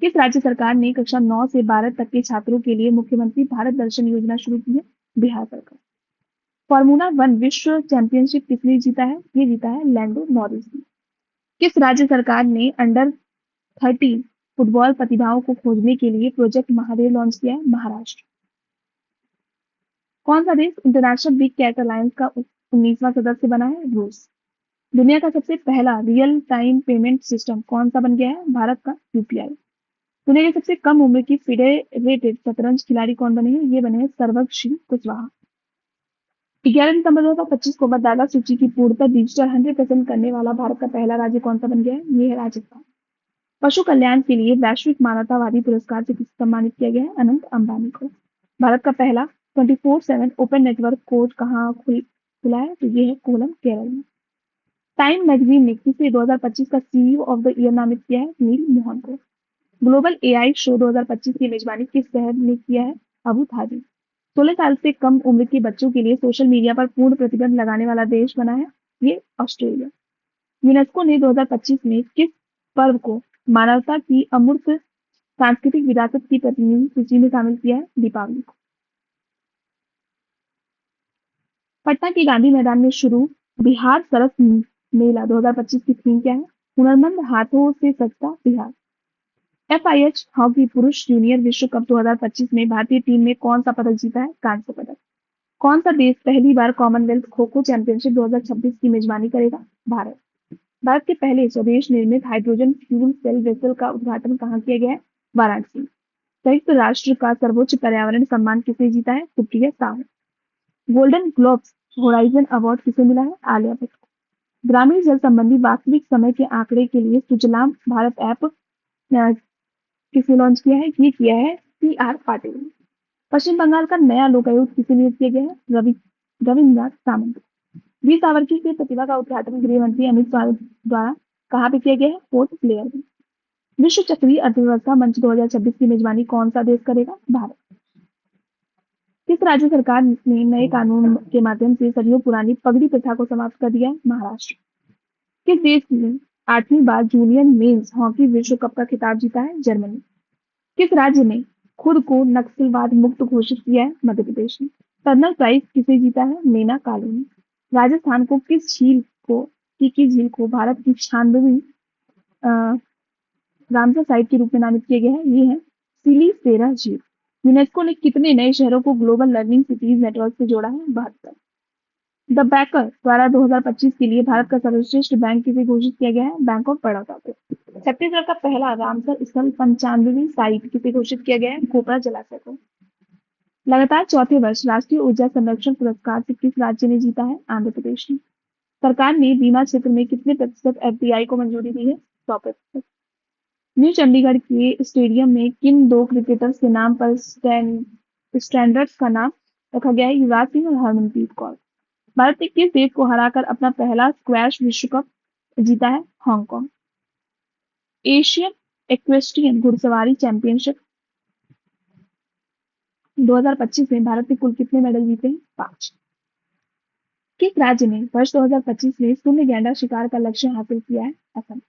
किस राज्य सरकार ने कक्षा 9 से 12 तक के छात्रों के लिए मुख्यमंत्री भारत दर्शन योजना शुरू की है? बिहार सरकार। फॉर्मूला 1 विश्व चैंपियनशिप किसने जीता है? ये जीता है लैंडो नॉरिस ने। किस राज्य सरकार ने अंडर 30 फुटबॉल प्रतिभाओं को खोजने के लिए प्रोजेक्ट महादेव लॉन्च किया है? महाराष्ट्र। कौन सा देश इंटरनेशनल बिग कैट अलायंस का 19वां सदस्य बना है? रूस। दुनिया का सबसे पहला रियल टाइम पेमेंट सिस्टम कौन सा बन गया है? भारत का यूपीआई। दुनिया की सबसे कम उम्र की फेडरेटेड शतरंज खिलाड़ी कौन बने हैं? ये बने हैं सर्वश्री कुशवाहा। 11 दिसंबर 2025 को मतदाता सूची की पूर्णतः डिजिटल 100% करने वाला भारत का पहला राज्य कौन सा बन गया है? ये है राजस्थान। पशु कल्याण के लिए वैश्विक मानवतावादी पुरस्कार से किसे सम्मानित किया गया है? अनंत अंबानी को। भारत का पहला 24/7 ओपन नेटवर्क कोर्ट कहाँ खुला है? तो ये है कोलम, केरल में। टाइम मैगजीन ने किसे 2025 का सीईओ ऑफ द ईयर नामित किया है? नील मोहन को। ग्लोबल एआई शो 2025 की मेजबानी किस शहर ने किया है? Abu Dhabi. 16 साल से कम उम्र के बच्चों के लिए सोशल मीडिया पर पूर्ण प्रतिबंध लगाने वाला देश बना है ये ऑस्ट्रेलिया। यूनेस्को ने 2025 में किस पर्व को मानवता की अमूर्त सांस्कृतिक विरासत की प्रतिनिधि सूची में शामिल किया है? दीपावली को। पटना के गांधी मैदान में शुरू बिहार सरस मेला 2025 की थीम क्या है? हुनरमंद हाथों से सजता बिहार। एफआईएच हॉकी पुरुष जूनियर विश्व कप 2025 में भारतीय टीम ने कौन सा पदक जीता है? कांस्य पदक। कौन सा देश पहली बार कॉमनवेल्थ खो खो चैंपियनशिप 2026 की मेजबानी करेगा? भारत। भारत के पहले स्वदेश निर्मित हाइड्रोजन फ्यूल सेल वेसल का उद्घाटन कहाँ किया गया है? वाराणसी। संयुक्त राष्ट्र का सर्वोच्च पर्यावरण सम्मान किसे जीता है? Supriya Sahu. Golden globes horizon award किसे मिला है? आलिया भट्ट को। ग्रामीण जल संबंधी वास्तविक समय के आंकड़े के लिए सुजलाम भारत ऐप किसे लॉन्च किया है? ये किया है CR पाटिल ने। पश्चिम बंगाल का नया लोकायुक्त किसे नियुक्त किया गया है? रविन्द्रनाथ सामंत। वीर सावरकर की प्रतिभा का उद्घाटन गृह मंत्री अमित शाह द्वारा कहाँ पे किया गया है? पोर्ट ब्लेयर में। विश्व चक्रीय अर्थव्यवस्था मंच 2026 की मेजबानी कौन सा देश करेगा? भारत। किस राज्य सरकार ने नए कानून के माध्यम से सदियों पुरानी पगड़ी प्रथा को समाप्त कर दिया है? महाराष्ट्र। किस देश ने 8वीं बार जूनियर मेंस हॉकी विश्व कप का खिताब जीता है? जर्मनी। किस राज्य ने खुद को नक्सलवाद मुक्त घोषित किया है? मध्य प्रदेश ने। कर्नल प्राइज किसे जीता है? मीना कालू ने। राजस्थान को किस झील को भारत की 96वीं रामसर साइट के रूप में नामित किया गया है? ये है सिलीसेरा झील। यूनेस्को ने कितने नए शहरों को ग्लोबल लर्निंग सिटीज नेटवर्क से जोड़ा है? 72। द बैकर द्वारा 2025 के लिए भारत का सर्वश्रेष्ठ बैंक किसे घोषित किया गया है? बैंक ऑफ बड़ौदा को। छत्तीसगढ़ का पहला रामसर स्थल 95वीं साइट किसे घोषित किया गया है? खोपड़ा जलाशय को। लगातार चौथे वर्ष राष्ट्रीय ऊर्जा संरक्षण पुरस्कार से किस राज्य ने जीता है? आंध्र प्रदेश ने। सरकार ने बीमा क्षेत्र में कितने प्रतिशत FDI को मंजूरी दी है? 100%। न्यू चंडीगढ़ के स्टेडियम में किन दो क्रिकेटर्स के नाम पर स्टैंडर्ड्स का नाम रखा गया है? युवराज सिंह और हरमनप्रीत कौर। भारत ने किस देश को हराकर अपना पहला स्क्वैश विश्व कप जीता है? हांगकांग। एशियन इक्वेस्ट्रियन घुड़सवारी चैंपियनशिप 2025 में भारत ने कुल कितने मेडल जीते हैं? 5। किस राज्य ने वर्ष 2025 में शून्य गैंडा शिकार का लक्ष्य हासिल किया है? असम।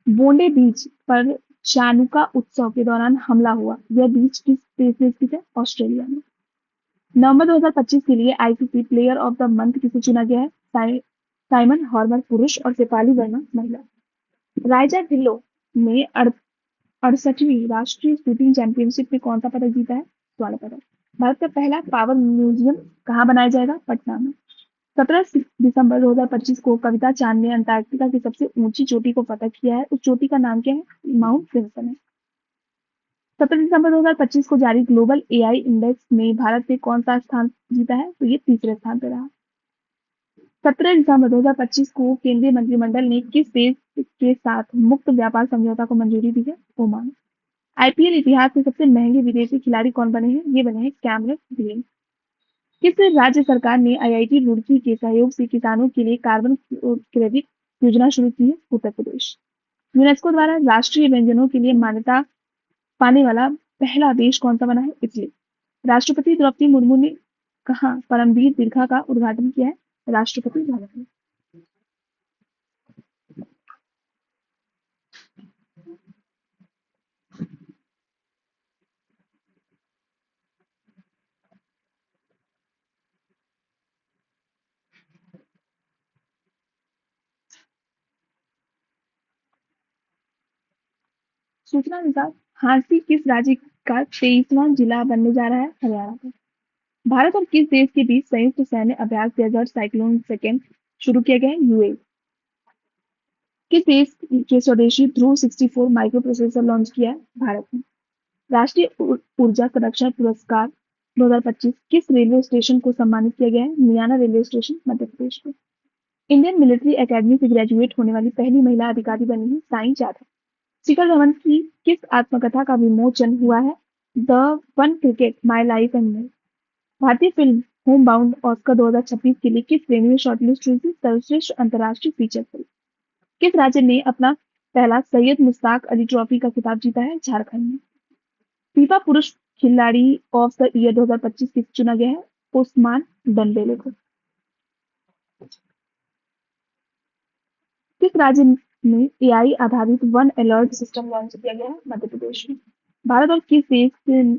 बोंडे बीच पर चानुका उत्सव के दौरान हमला हुआ, यह बीच किस देश में स्थित है? ऑस्ट्रेलिया में। नवंबर 2025 के लिए ICC player of the month किसे चुना गया है? साइमन हॉर्मर पुरुष और शेफाली वर्मा महिला। रायजा ढिल्लो ने 68वीं राष्ट्रीय शूटिंग चैंपियनशिप में कौन सा पदक जीता है? स्वर्ण पदक। भारत का पहला पावर म्यूजियम कहाँ बनाया जाएगा? पटना में। 17 दिसंबर 2025 को कविता चांद ने अंटार्कटिका की सबसे ऊंची चोटी को फतह किया है। उस चोटी का नाम क्या है? माउंट सिम्पसन है। 17 दिसंबर 2025 को जारी ग्लोबल AI इंडेक्स में भारत ने कौन सा स्थान जीता है? तो ये तीसरे स्थान पर रहा। 17 दिसंबर 2025 को केंद्रीय मंत्रिमंडल ने किस देश के साथ मुक्त व्यापार समझौता को मंजूरी दी है? ओमान। IPL इतिहास में सबसे महंगे विदेशी खिलाड़ी कौन बने हैं? ये बने हैं कैमरन ग्रीन। किस राज्य सरकार ने IIT रुड़की के सहयोग से किसानों के लिए कार्बन क्रेडिट योजना शुरू की है? उत्तर प्रदेश। यूनेस्को द्वारा राष्ट्रीय व्यंजनों के लिए मान्यता पाने वाला पहला देश कौन सा बना है? इटली। राष्ट्रपति द्रौपदी मुर्मू ने कहा परमवीर दीर्घा का उद्घाटन किया है? राष्ट्रपति भवन में। सूचना अनुसार हांसी किस राज्य का 23वां जिला बनने जा रहा है? हरियाणा का। भारत और किस देश के बीच संयुक्त सैन्य अभ्यास डेजर्ट साइक्लोन सेकेंड शुरू किया गया है? UAE। किस देश के स्वदेशी ध्रुव 64 माइक्रो प्रोसेसर लॉन्च किया है? भारत ने। राष्ट्रीय ऊर्जा संरक्षण पुरस्कार 2025 किस रेलवे स्टेशन को सम्मानित किया गया है? मियाना रेलवे स्टेशन, मध्य प्रदेश में। इंडियन मिलिट्री एकेडमी से ग्रेजुएट होने वाली पहली महिला अधिकारी बनी है साई जाधव। शिखर धवन की किस आत्मकथा का विमोचन हुआ है? The one cricket my life and more. भारतीय फिल्म होम बाउंड ऑस्कर 2026 के लिए किस श्रेणी में शॉर्टलिस्ट हुई थी? सर्वश्रेष्ठ अंतर्राष्ट्रीय फीचर फिल्म। किस राज्य ने अपना पहला सैयद मुश्ताक अली ट्रॉफी का खिताब जीता है? झारखंड में। फीफा पुरुष खिलाड़ी ऑफ द ईयर 2025 किसे चुना गया है? ओस्मान डेम्बेले को। किस राज्य में एआई आधारित वन अलर्ट सिस्टम लॉन्च किया गया है? मध्य प्रदेश में। भारत और किस देश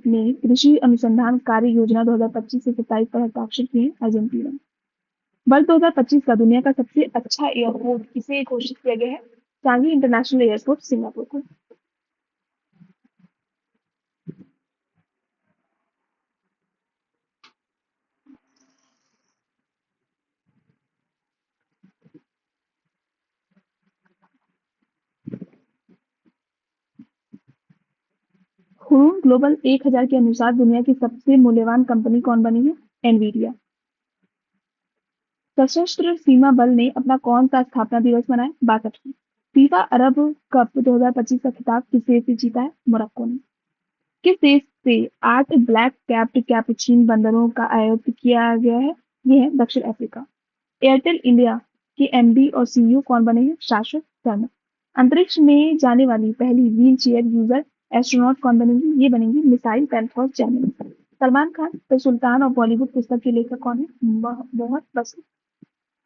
ने कृषि अनुसंधान कार्य योजना 2025 से 27 पर हस्ताक्षर किए हैं? अर्जेंटीना। वर्ष 2025 का दुनिया का सबसे अच्छा एयरपोर्ट किसे घोषित किया गया है? चांगी इंटरनेशनल एयरपोर्ट सिंगापुर को। हुरून ग्लोबल 1000 के अनुसार दुनिया की सबसे मूल्यवान कंपनी कौन बनी है? एनवीडिया। सशस्त्र सीमा बल ने अपना कौन सा स्थापना दिवस मनाया? 62वां। फीफा अरब कप 2025 का खिताब किस देश से जीता है? मोरक्को ने। किस देश से 8 ब्लैक कैप्ड कैपुचिन बंदरों का आयात किया गया है? ये है दक्षिण अफ्रीका। एयरटेल इंडिया के एमडी और सीईओ कौन बने हैं? शाश्वत शर्मा। अंतरिक्ष में जाने वाली पहली व्हील चेयर यूजर एस्ट्रोनॉट कौन बनेगी? ये बनेगी missile panthers Gemini. Salman Khan the Sultan of Bollywood पुस्तक के लेखक कौन है? Mohammad Basu.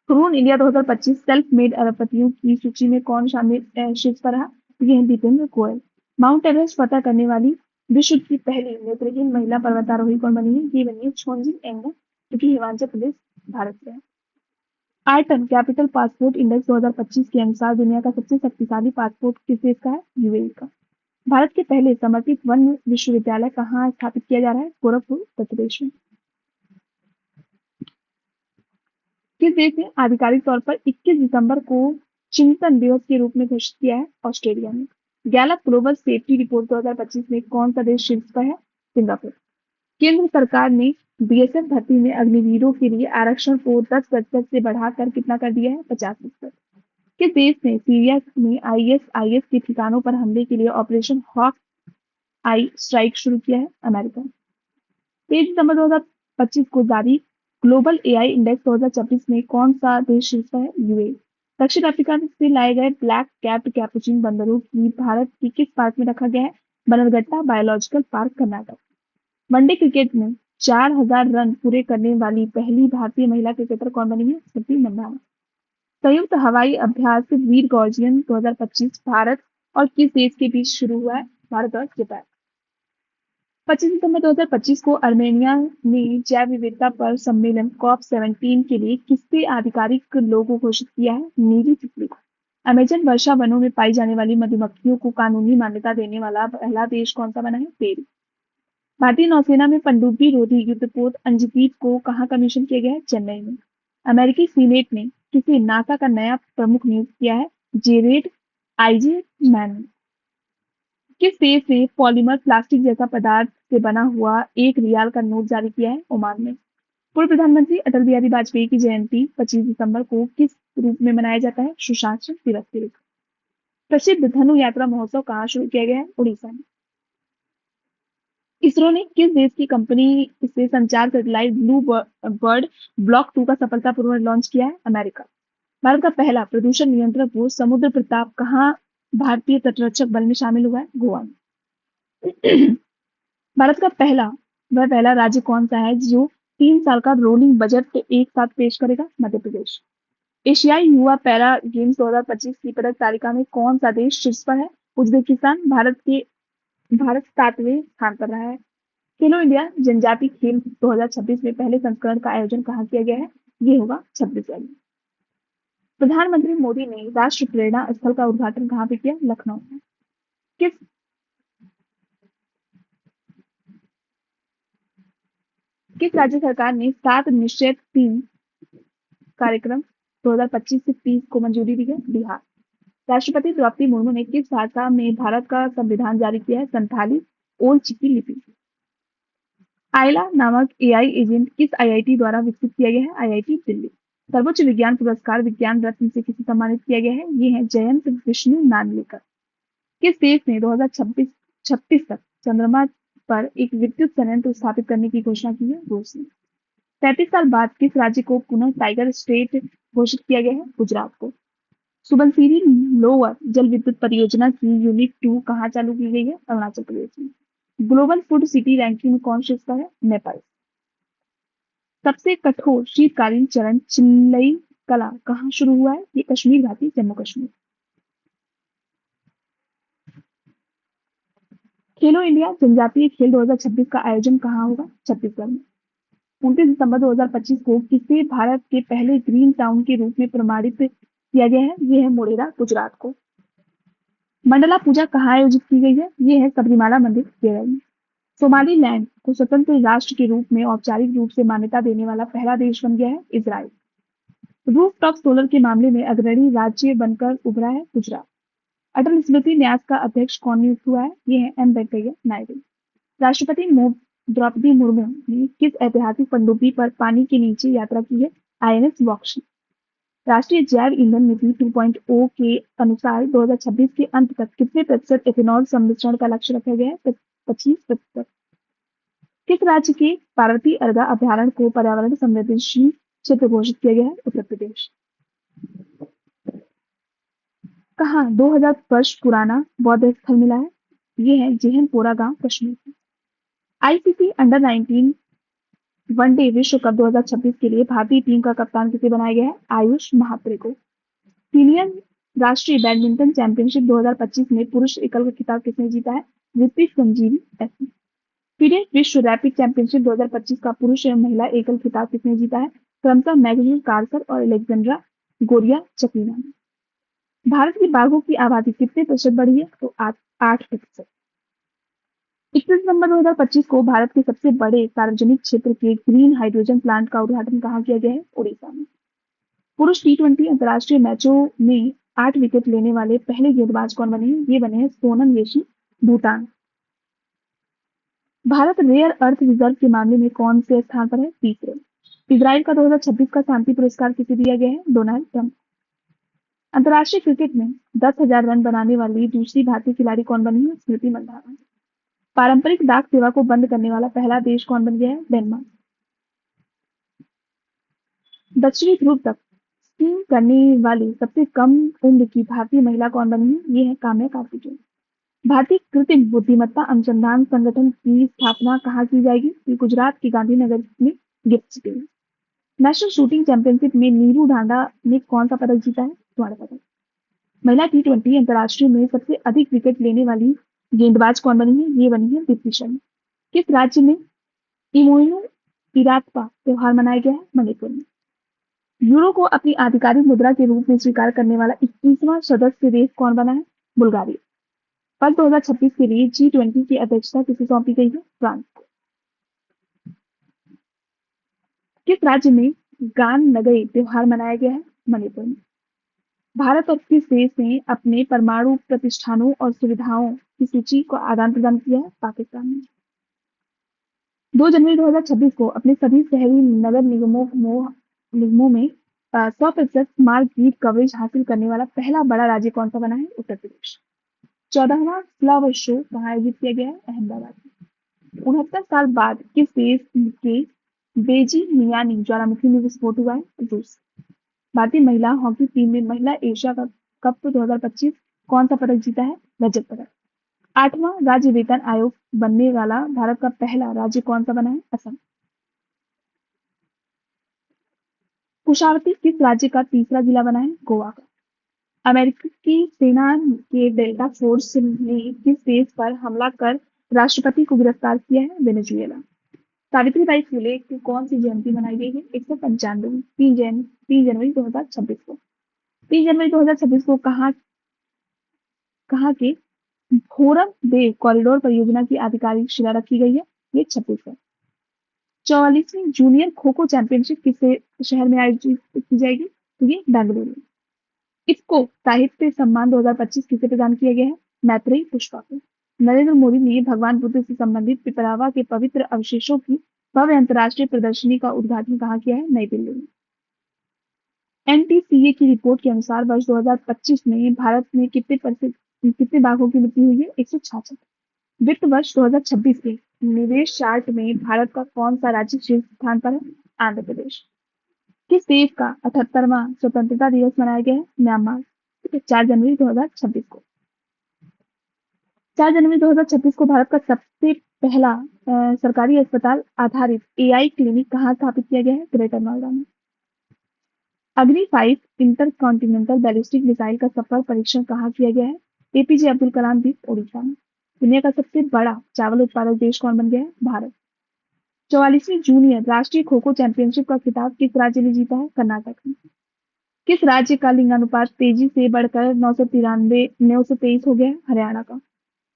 Hurun India 2025 self made अरबपतियों की सूची में कौन शामिल शीर्ष पर रहा? ये है दीपेंद्र गोयल। माउंट एवरेस्ट फतह करने वाली विश्व की पहली नेत्रहीन महिला पर्वतारोही कौन बनी है? ये बनी है छोंजिन एंगमो, जो कि हिमाचल प्रदेश भारत से है। आयटन कैपिटल पासपोर्ट इंडेक्स 2025 के अनुसार दुनिया का सबसे शक्तिशाली पासपोर्ट किस देश का है? यूएई का। भारत के पहले समर्पित वन विश्वविद्यालय कहाँ स्थापित किया जा रहा है? गोरखपुर उत्तर प्रदेश में। किस देश ने आधिकारिक तौर पर 21 दिसंबर को चिंतन दिवस के रूप में घोषित किया है? ऑस्ट्रेलिया में। गैलप ग्लोबल सेफ्टी रिपोर्ट 2025 में कौन सा देश शीर्ष पर है? सिंगापुर। केंद्र सरकार ने बीएसएफ भर्ती में अग्निवीरों के लिए आरक्षण को 10% से बढ़ाकर कितना कर दिया है? 50%। किस देश ने सीरिया में आईएसआईएस के ठिकानों पर हमले के लिए ऑपरेशन हॉक आई स्ट्राइक शुरू किया है? अमेरिका। 23 दिसंबर 2025 को जारी ग्लोबल एआई इंडेक्स 2026 में कौन सा देश शीर्ष पर है? यूएई। दक्षिण अफ्रीका से लाए गए ब्लैक कैप्ड कैपुचिन बंदरों की भारत की किस पार्क में रखा गया है? Bannerghatta biological park Karnataka. One day cricket में 4000 रन पूरे करने वाली पहली भारतीय महिला क्रिकेटर कौन बनी है? स्मृति मंदाना। संयुक्त हवाई अभ्यास वीर गॉर्जियन 2025 भारत और किस देश के बीच शुरू हुआ है? भारत और जापान। 25 दिसंबर 2025 को अर्मेनिया ने जैव विविधता पर सम्मेलन कॉप 17 के लिए किससे आधिकारिक लोगो घोषित किया है? नीली तितली को। अमेजन वर्षा वनों में पाई जाने वाली मधुमक्खियों को कानूनी मान्यता देने वाला पहला देश कौन सा बना है? पेरू। भारतीय नौसेना में पनडुब्बी रोधी युद्धपोत अंजदीप को कहाँ कमीशन किया गया है? चेन्नई में। अमेरिकी सीनेट ने किसे नासा का नया प्रमुख नियुक्त किया है? Jared Isaacman. किस देश ने पॉलीमर प्लास्टिक जैसा पदार्थ से बना हुआ 1 रियाल का नोट जारी किया है? ओमान में। पूर्व प्रधानमंत्री अटल बिहारी वाजपेयी की जयंती 25 दिसंबर को किस रूप में मनाया जाता है? सुशासन दिवस के रूप। प्रसिद्ध धनु यात्रा महोत्सव कहाँ शुरू किया गया है? उड़ीसा में। इसरो ने किस देश की कंपनी से संचार सैटेलाइट ब्लू बर्ड ब्लॉक 2 का सफलतापूर्वक लॉन्च किया है? अमेरिका। भारत का पहला प्रदूषण नियंत्रक बोर्ड समुद्र प्रताप कहाँ भारतीय तटरक्षक बल में शामिल हुआ है? गोवा में। भारत का पहला राज्य कौन सा है जो 3 साल का रोलिंग बजट एक साथ पेश करेगा? मध्य प्रदेश। एशियाई युवा पैरा गेम्स 2025 की पदक तालिका में कौन सा देश शीर्ष पर है? उज्बेकिस्तान। भारत 7वें स्थान पर रहा है। खेलो इंडिया जनजातीय खेल 2026 में पहले संस्करण का आयोजन कहाँ किया गया है? ये होगा छत्तीसगढ़ में। प्रधानमंत्री मोदी ने राष्ट्रीय प्रेरणा स्थल का उद्घाटन कहाँ पे किया? लखनऊ में। किस किस राज्य सरकार ने 7 निश्चय 3 कार्यक्रम 2025 से 30 को मंजूरी दी है? बिहार। राष्ट्रपति द्रौपदी मुर्मू ने किस भाषा में भारत का संविधान जारी किया है? संथाली ओल चिकी लिपि। आयला नामक एआई एजेंट किस आईआईटी द्वारा विकसित किया गया है? आईआईटी दिल्ली। सर्वोच्च विज्ञान पुरस्कार विज्ञान रत्न से किसे सम्मानित किया गया है? ये है जयंत विष्णु नार्लिकर। किस देश ने 2026 तक चंद्रमा पर एक विद्युत संयंत्र स्थापित करने की घोषणा की है? रूस ने। 35 साल बाद किस राज्य को पुनः टाइगर स्टेट घोषित किया गया है? गुजरात को। सुबनसिरी लोअर जल विद्युत परियोजना की यूनिट 2 कहाँ चालू की गई है? अरुणाचल प्रदेश में। ग्लोबल फूड सिटी रैंकिंग में कौन शीर्ष पर है? नेपाल। सबसे कठोर शीतकालीन चरण चिल्लई कला कहाँ शुरू हुआ है? ये कश्मीर घाटी, जम्मू कश्मीर। खेलो इंडिया जनजातीय खेल 2026 का आयोजन कहाँ होगा? छत्तीसगढ़ में। 29 दिसंबर 2025 को किसे भारत के पहले ग्रीन टाउन के रूप में प्रमाणित किया गया है? ये है मोढेरा, गुजरात को। मंडला पूजा कहाँ आयोजित की गई है? ये है सबरीमाला मंदिर, केरल में। सोमालीलैंड को स्वतंत्र राष्ट्र के रूप में औपचारिक रूप से मान्यता देने वाला पहला देश बन गया है इजराइल। रूफटॉप सोलर के मामले में अग्रणी राज्य बनकर उभरा है गुजरात। अटल स्मृति न्यास का अध्यक्ष कौन नियुक्त हुआ है? ये है एम वेंकैया नायडू। राष्ट्रपति द्रौपदी मुर्मू ने किस ऐतिहासिक पनडुब्बी पर पानी के नीचे यात्रा की है? INS boxy. राष्ट्रीय जैव ईंधन नीति 2.0 के अनुसार 2026 के अंत तक कितने प्रतिशत एथेनॉल सम्मिश्रण का लक्ष्य रखा गया है? 25%। किस राज्य के पार्वती अर्गा अभ्यारण्य को पर्यावरण संवेदनशील क्षेत्र घोषित किया गया है? उत्तर प्रदेश। कहाँ 2000 वर्ष पुराना बौद्ध स्थल मिला है? ये है जेहनपोरा गांव, कश्मीर। आईसीसी अंडर 19 वनडे विश्व कप 2026 के लिए भारतीय टीम का कप्तान किसे बनाया गया है? आयुष महात्रे को। सीनियर राष्ट्रीय बैडमिंटन चैंपियनशिप 2025 में पुरुष एकल का खिताब किसने जीता है? ऋत्विक संजीवी एससी। फीडे विश्व रैपिड चैंपियनशिप 2025 का पुरुष एवं महिला एकल खिताब किसने जीता है? क्रमशः मैग्नेस कार्लसन और अलेक्जेंड्रा गोरिया चकीना ने। भारत की बाघों की आबादी कितने प्रतिशत बढ़ी है? तो 8%। 31 नवंबर 2025 को भारत के सबसे बड़े सार्वजनिक क्षेत्र के ग्रीन हाइड्रोजन प्लांट का उद्घाटन कहाँ किया गया है? ओडिशा में। पुरुष टी20 अंतर्राष्ट्रीय मैचों में 8 विकेट लेने वाले पहले गेंदबाज कौन बने हैं? ये बने हैं Sonam Yeshi, Bhutan. Bharat rare earth reserve के मामले में कौन से स्थान पर है? तीसरे। इजराइल का 2026 का शांति पुरस्कार किसे दिया गया है? Donald Trump. अंतर्राष्ट्रीय क्रिकेट में 10,000 रन बनाने वाली दूसरी भारतीय खिलाड़ी कौन बनी है? स्मृति मंधाना। पारंपरिक डाक सेवा को बंद करने वाला पहला देश कौन बन गया है? डेनमार्क। दक्षिणी ध्रुव तक स्कीइंग करने वाली सबसे कम उम्र की भारतीय महिला कौन बनी है? ये है काम्या कार्तिकेयन। भारतीय कृत्रिम बुद्धिमत्ता अनुसंधान संगठन की स्थापना कहाँ की जाएगी? ये गुजरात के गांधीनगर में, गिफ्ट सिटी में। नेशनल शूटिंग चैंपियनशिप में नीरू ढांडा ने कौन सा पदक जीता है? स्वर्ण पदक। महिला टी20 अंतर्राष्ट्रीय में सबसे अधिक विकेट लेने वाली गेंदबाज कौन बनी है? ये बनी है दीप्ति शर्मा। किस राज्य में इमोइनु इरातपा त्योहार मनाया गया है? मणिपुर में। यूरो को अपनी आधिकारिक मुद्रा के रूप में स्वीकार करने वाला 21वां सदस्य देश कौन बना है? बुल्गारिया। वर्ष 2026 के लिए G20 की अध्यक्षता किसे सौंपी गई है? फ्रांस को। किस राज्य में गान नगई त्योहार मनाया गया है? मणिपुर में। भारत और किस देश ने अपने परमाणु प्रतिष्ठानों और सुविधाओं की सूची को आदान प्रदान किया है? पाकिस्तान ने। 2 जनवरी 2026 को अपने सभी शहरी नगर निगमों में 100% स्मार्ट ग्रिड कवरेज हासिल करने वाला पहला बड़ा राज्य कौन सा बना है? उत्तर प्रदेश। 14वां फ्लावर शो कहाँ आयोजित किया गया है? अहमदाबाद में। 69 साल बाद किस देश के बेजी मियानी ज्वालामुखी में विस्फोट हुआ है? रूस। भारतीय महिला हॉकी टीम में महिला एशिया कप 2025 कौन सा पदक जीता है? रजत पदक। 8वां राज्य वेतन आयोग बनने वाला भारत का पहला राज्य कौन सा बना है? असम। कुशावती किस राज्य का तीसरा जिला बना है? गोवा का। अमेरिकी सेना के डेल्टा फोर्स ने किस देश पर हमला कर राष्ट्रपति को गिरफ्तार किया है? वेनेजुएला। सावित्रीबाई फुले की कौन सी जयंती मनाई गई है? 195। 3 जनवरी 2026 को। 3 जनवरी 2026 को कहाँ के भोरम देव कॉरिडोर परियोजना की आधिकारिक शिला रखी गई है? ये छत्तीसगढ़। 44वीं जूनियर खो खो चैंपियनशिप किस शहर में आयोजित की जाएगी? तो ये बेंगलुरु। इसको साहित्य सम्मान 2025 किसे प्रदान किया गया है? मैत्रेयी पुष्पा को। नरेंद्र मोदी ने भगवान बुद्ध से संबंधित पिपरावा के पवित्र अवशेषों की भव्य अंतर्राष्ट्रीय प्रदर्शनी का उद्घाटन कहाँ किया है? नई दिल्ली में। एनटीसीए की रिपोर्ट के अनुसार वर्ष 2025 में भारत में कितने बाघों की मृत्यु हुई है? 166। वित्त वर्ष 2026 के निवेश चार्ट में भारत का कौन सा राज्य शीर्ष स्थान पर है? आंध्र प्रदेश। किस देश का 78वां स्वतंत्रता दिवस मनाया गया है? म्यांमार। ठीक है, 4 जनवरी 2026 को। 4 जनवरी 2026 को भारत का सबसे पहला सरकारी अस्पताल आधारित एआई क्लिनिक कहाँ स्थापित किया गया है? ग्रेटर नोएडा में। अग्नि 5 इंटरकॉन्टिनेंटल बैलिस्टिक मिसाइल का सफल परीक्षण कहाँ किया गया है? एपीजे अब्दुल कलाम द्वीप, ओडिशा में। दुनिया का सबसे बड़ा चावल उत्पादक देश कौन बन गया है? भारत। 44वीं जूनियर राष्ट्रीय खो खो चैंपियनशिप का खिताब किस राज्य ने जीता है? कर्नाटक में। किस राज्य का लिंगानुपात तेजी से बढ़कर 923 हो गया है? हरियाणा का।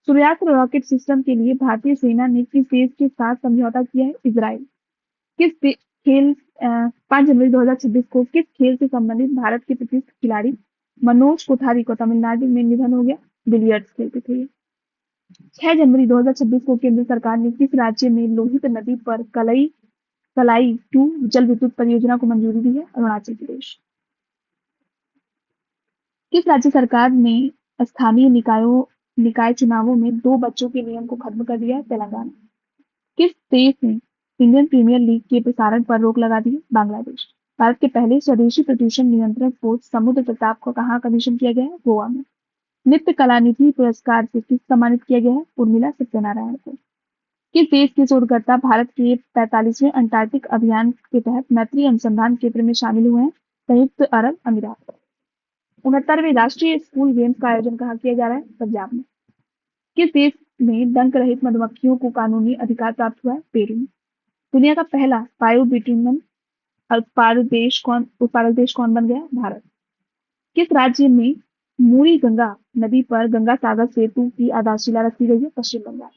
सूर्यास्त्र रॉकेट सिस्टम के लिए भारतीय सेना ने किस देश के साथ समझौता किया है? इजराइल। किस खेल 5 जनवरी 2026 को किस खेल से संबंधित भारत के प्रतिष्ठित खिलाड़ी मनोज कोठारी को तमिलनाडु में निधन हो गया? बिलियर्ड्स खेलते थे। 6 जनवरी 2026 को केंद्र सरकार ने किस राज्य में लोहित नदी पर कलाई 2 जल विद्युत परियोजना को मंजूरी दी है? अरुणाचल प्रदेश। किस राज्य सरकार ने स्थानीय निकाय चुनावों में 2 बच्चों के नियम को खत्म कर दिया है? तेलंगाना। किस देश ने इंडियन प्रीमियर लीग के प्रसारण पर रोक लगा दी? बांग्लादेश। भारत के पहले स्वदेशी प्रदूषण नियंत्रण पोस्ट समुद्र प्रताप को कहाँ कमीशन किया गया है? गोवा में। नित्य कलानिधि पुरस्कार से किस सम्मानित किया गया है? उर्मिला सत्यनारायण को। किस देश के शोधकर्ता भारत के 45वें अंटार्कटिक अभियान के तहत मैत्री अनुसंधान क्षेत्र में शामिल हुए हैं? संयुक्त अरब अमीरात। 69वें राष्ट्रीय स्कूल गेम्स का आयोजन कहाँ किया जा रहा है? पंजाब में। किस देश में डंक रहित मधुमक्खियों को कानूनी अधिकार प्राप्त हुआ है? पेरू में। दुनिया का पहला बायोबिट्यूमन उत्पादक देश कौन बन गया? भारत। किस राज्य में मूरी गंगा नदी पर गंगा सागर सेतु की आधारशिला रखी गई है? पश्चिम बंगाल।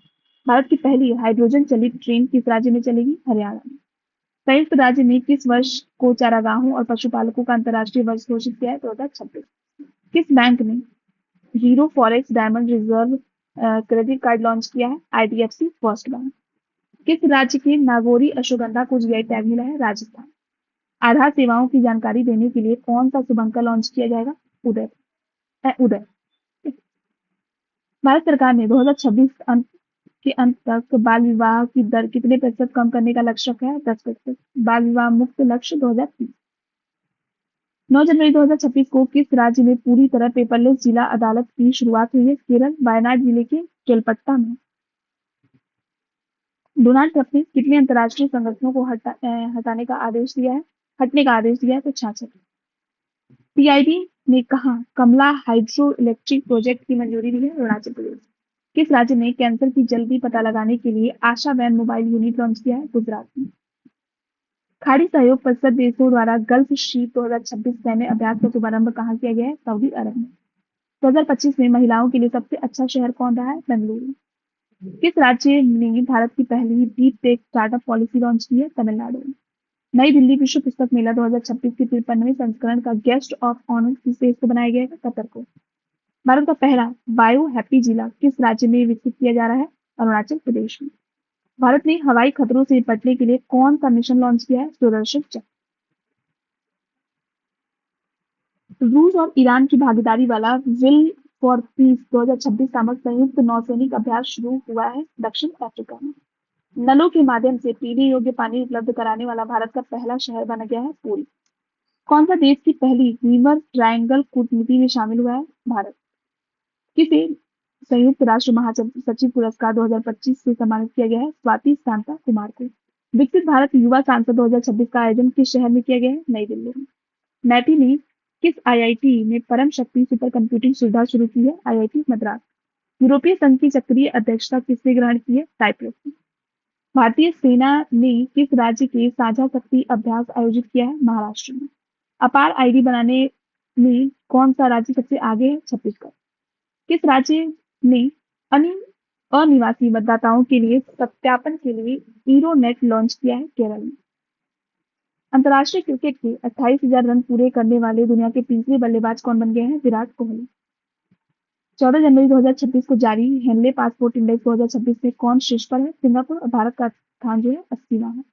भारत की पहली हाइड्रोजन चलित ट्रेन किस राज्य में चलेगी? हरियाणा में। संयुक्त राज्य ने किस वर्ष को चारागाहों और पशुपालकों का अंतर्राष्ट्रीय वर्ष घोषित किया है? 2026। किस बैंक ने zero forex diamond reserve credit card launch किया है? IDFC first bank. किस राज्य के नागौरी अश्वगंधा को जीआई टैग मिला है? राजस्थान। आधार सेवाओं की जानकारी देने के लिए कौन सा शुभंकर लॉन्च किया जाएगा? उदय। भारत सरकार ने 2026 के अंत तक बाल विवाह की दर कितने प्रतिशत कम करने का लक्ष्य रखा है? 10%। बाल विवाह मुक्त लक्ष्य 2030। 9 जनवरी 2026 को किस राज्य में पूरी तरह पेपरलेस जिला अदालत की शुरुआत हुई है? केरल। वायनाड जिले के केलपट्टा में। डोनाल्ड ट्रंप ने कितने अंतर्राष्ट्रीय संगठनों को हटने का आदेश दिया है? तो 66। पीआईबी ने कहा कमला हाइड्रो इलेक्ट्रिक प्रोजेक्ट की मंजूरी दी है? अरुणाचल प्रदेश। किस राज्य ने कैंसर की जल्दी पता लगाने के लिए आशा वैन मोबाइल यूनिट लॉन्च किया है? गुजरात में। खाड़ी सहयोग परिषद देशों द्वारा गल्फ शीप 2026 सैन्य अभ्यास का शुभारंभ कहाँ किया गया है? सऊदी अरब में। 2025 में महिलाओं के लिए सबसे अच्छा शहर कौन रहा है? बेंगलुरु। किस राज्य ने भारत की पहली deep tech startup policy launch की है? तमिलनाडु में। नई दिल्ली विश्व पुस्तक मेला 2026 के 53वें संस्करण का गेस्ट ऑफ ऑनर किस देश को बनाया गया है? कतर को। भारत का पहला बायो हैप्पी जिला किस राज्य में विकसित किया जा रहा है? अरुणाचल प्रदेश में। भारत ने हवाई खतरों से निपटने के लिए कौन सा मिशन लॉन्च किया है? सुदर्शन चक्र। रूस और ईरान की भागीदारी वाला विल फॉर पीस 2026 नामक संयुक्त नौसैनिक अभ्यास शुरू हुआ है दक्षिण अफ्रीका में। नलों के माध्यम से पीने योग्य पानी उपलब्ध कराने वाला भारत का पहला शहर बन गया है पुरी। कौन सा देश की पहली रिवर ट्रायंगल कूटनीति में शामिल हुआ है? भारत। किसे संयुक्त राष्ट्र महासचिव पुरस्कार 2025 से सम्मानित किया गया है? स्वाति शांता कुमार को। विकसित भारत युवा सांसद 2026 का आयोजन किस शहर में किया गया है? नई दिल्ली में। मैटी ने किस आईआईटी में परम शक्ति सुपर कंप्यूटिंग सुविधा शुरू की है? आईआईटी मद्रास। यूरोपीय संघ की सक्रिय अध्यक्षता किसने ग्रहण की है? साइप्रस ने। भारतीय सेना ने किस राज्य के साझा शक्ति अभ्यास आयोजित किया है? महाराष्ट्र में। अपार आईडी बनाने में कौन सा राज्य सबसे आगे है? छत्तीसगढ़। किस राज्य ने अनिवासी मतदाताओं के लिए सत्यापन के लिए ईरोनेट लॉन्च किया है? केरल में। अंतर्राष्ट्रीय क्रिकेट के 28,000 रन पूरे करने वाले दुनिया के तीसरे बल्लेबाज कौन बन गए हैं? विराट कोहली। 14 जनवरी 2026 को जारी हेनले पासपोर्ट इंडेक्स 2026 में कौन शीर्ष पर है? सिंगापुर। और भारत का स्थान जो है 80वां है।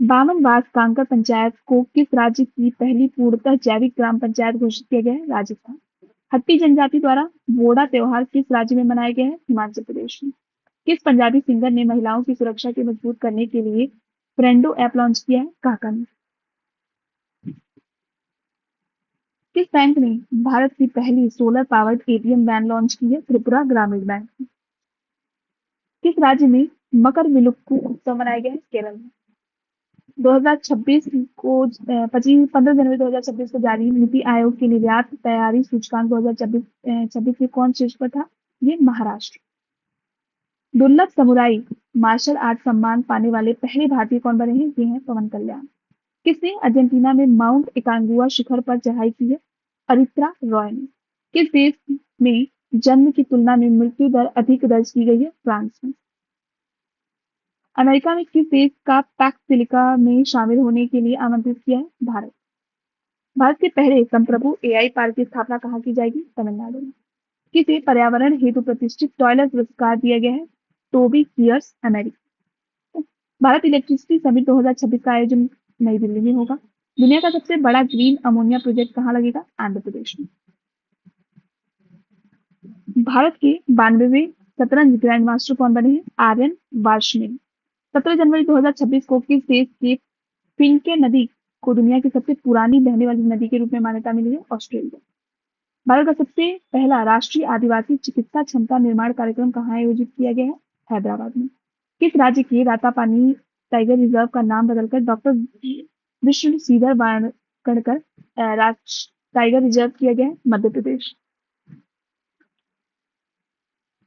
52 वास कांकर पंचायत को किस राज्य की पहली पूर्णतः जैविक ग्राम पंचायत घोषित किया गया है? राजस्थान। हट्टी जनजाति द्वारा बोड़ा त्योहार किस राज्य में मनाया गया है? हिमाचल प्रदेश में। किस पंजाबी सिंगर ने महिलाओं की सुरक्षा के मजबूत करने के लिए फ्रेंडो ऐप लॉन्च किया है काका ने। किस बैंक ने भारत की पहली solar powered ATM van launch की है? त्रिपुरा ग्रामीण बैंक। किस राज्य में मकर विलुक्कू उत्सव मनाया गया है? केरल में। 2026 को 15 जनवरी 2026 को जारी नीति आयोग की निर्यात तैयारी सूचकांक 2026 में कौन शीर्ष पर था? ये महाराष्ट्र। दुर्लभ समुराई मार्शल आर्ट सम्मान पाने वाले पहले भारतीय कौन बने हैं? ये हैं पवन कल्याण। किसने अर्जेंटीना में माउंट एकांगुआ शिखर पर चढ़ाई की है? अरित्रा रॉय ने। किस देश में जन्म की तुलना में मृत्यु दर अधिक दर्ज की गई है? फ्रांस में। अमेरिका में किस देश का पैक्स सिलिका में शामिल होने के लिए आमंत्रित किया है? भारत। भारत के पहले संप्रभु एआई पार्क की स्थापना कहाँ की जाएगी? तमिलनाडु में। किसे पर्यावरण हेतु प्रतिष्ठित टॉयलेट पुरस्कार दिया गया है? Toby Kiers America. Bharat electricity summit 2026 का आयोजन नई दिल्ली में होगा। दुनिया का सबसे बड़ा ग्रीन अमोनिया प्रोजेक्ट कहाँ लगेगा? आंध्र प्रदेश में। भारत के 92वें शतरंज ग्रैंड मास्टर कौन बने हैं? आर्यन वार्ष्णेय। 17 जनवरी 2026 को किस देश के फिनके नदी को दुनिया की सबसे पुरानी बहने वाली नदी के रूप में मान्यता मिली है? ऑस्ट्रेलिया। भारत का सबसे पहला राष्ट्रीय आदिवासी चिकित्सा क्षमता निर्माण कार्यक्रम कहाँ आयोजित किया गया है? हैदराबाद में। किस राज्य के रातापानी टाइगर रिजर्व का नाम बदलकर doctor Vishnu Shridhar Wankadkar tiger reserve किया गया है? मध्य प्रदेश।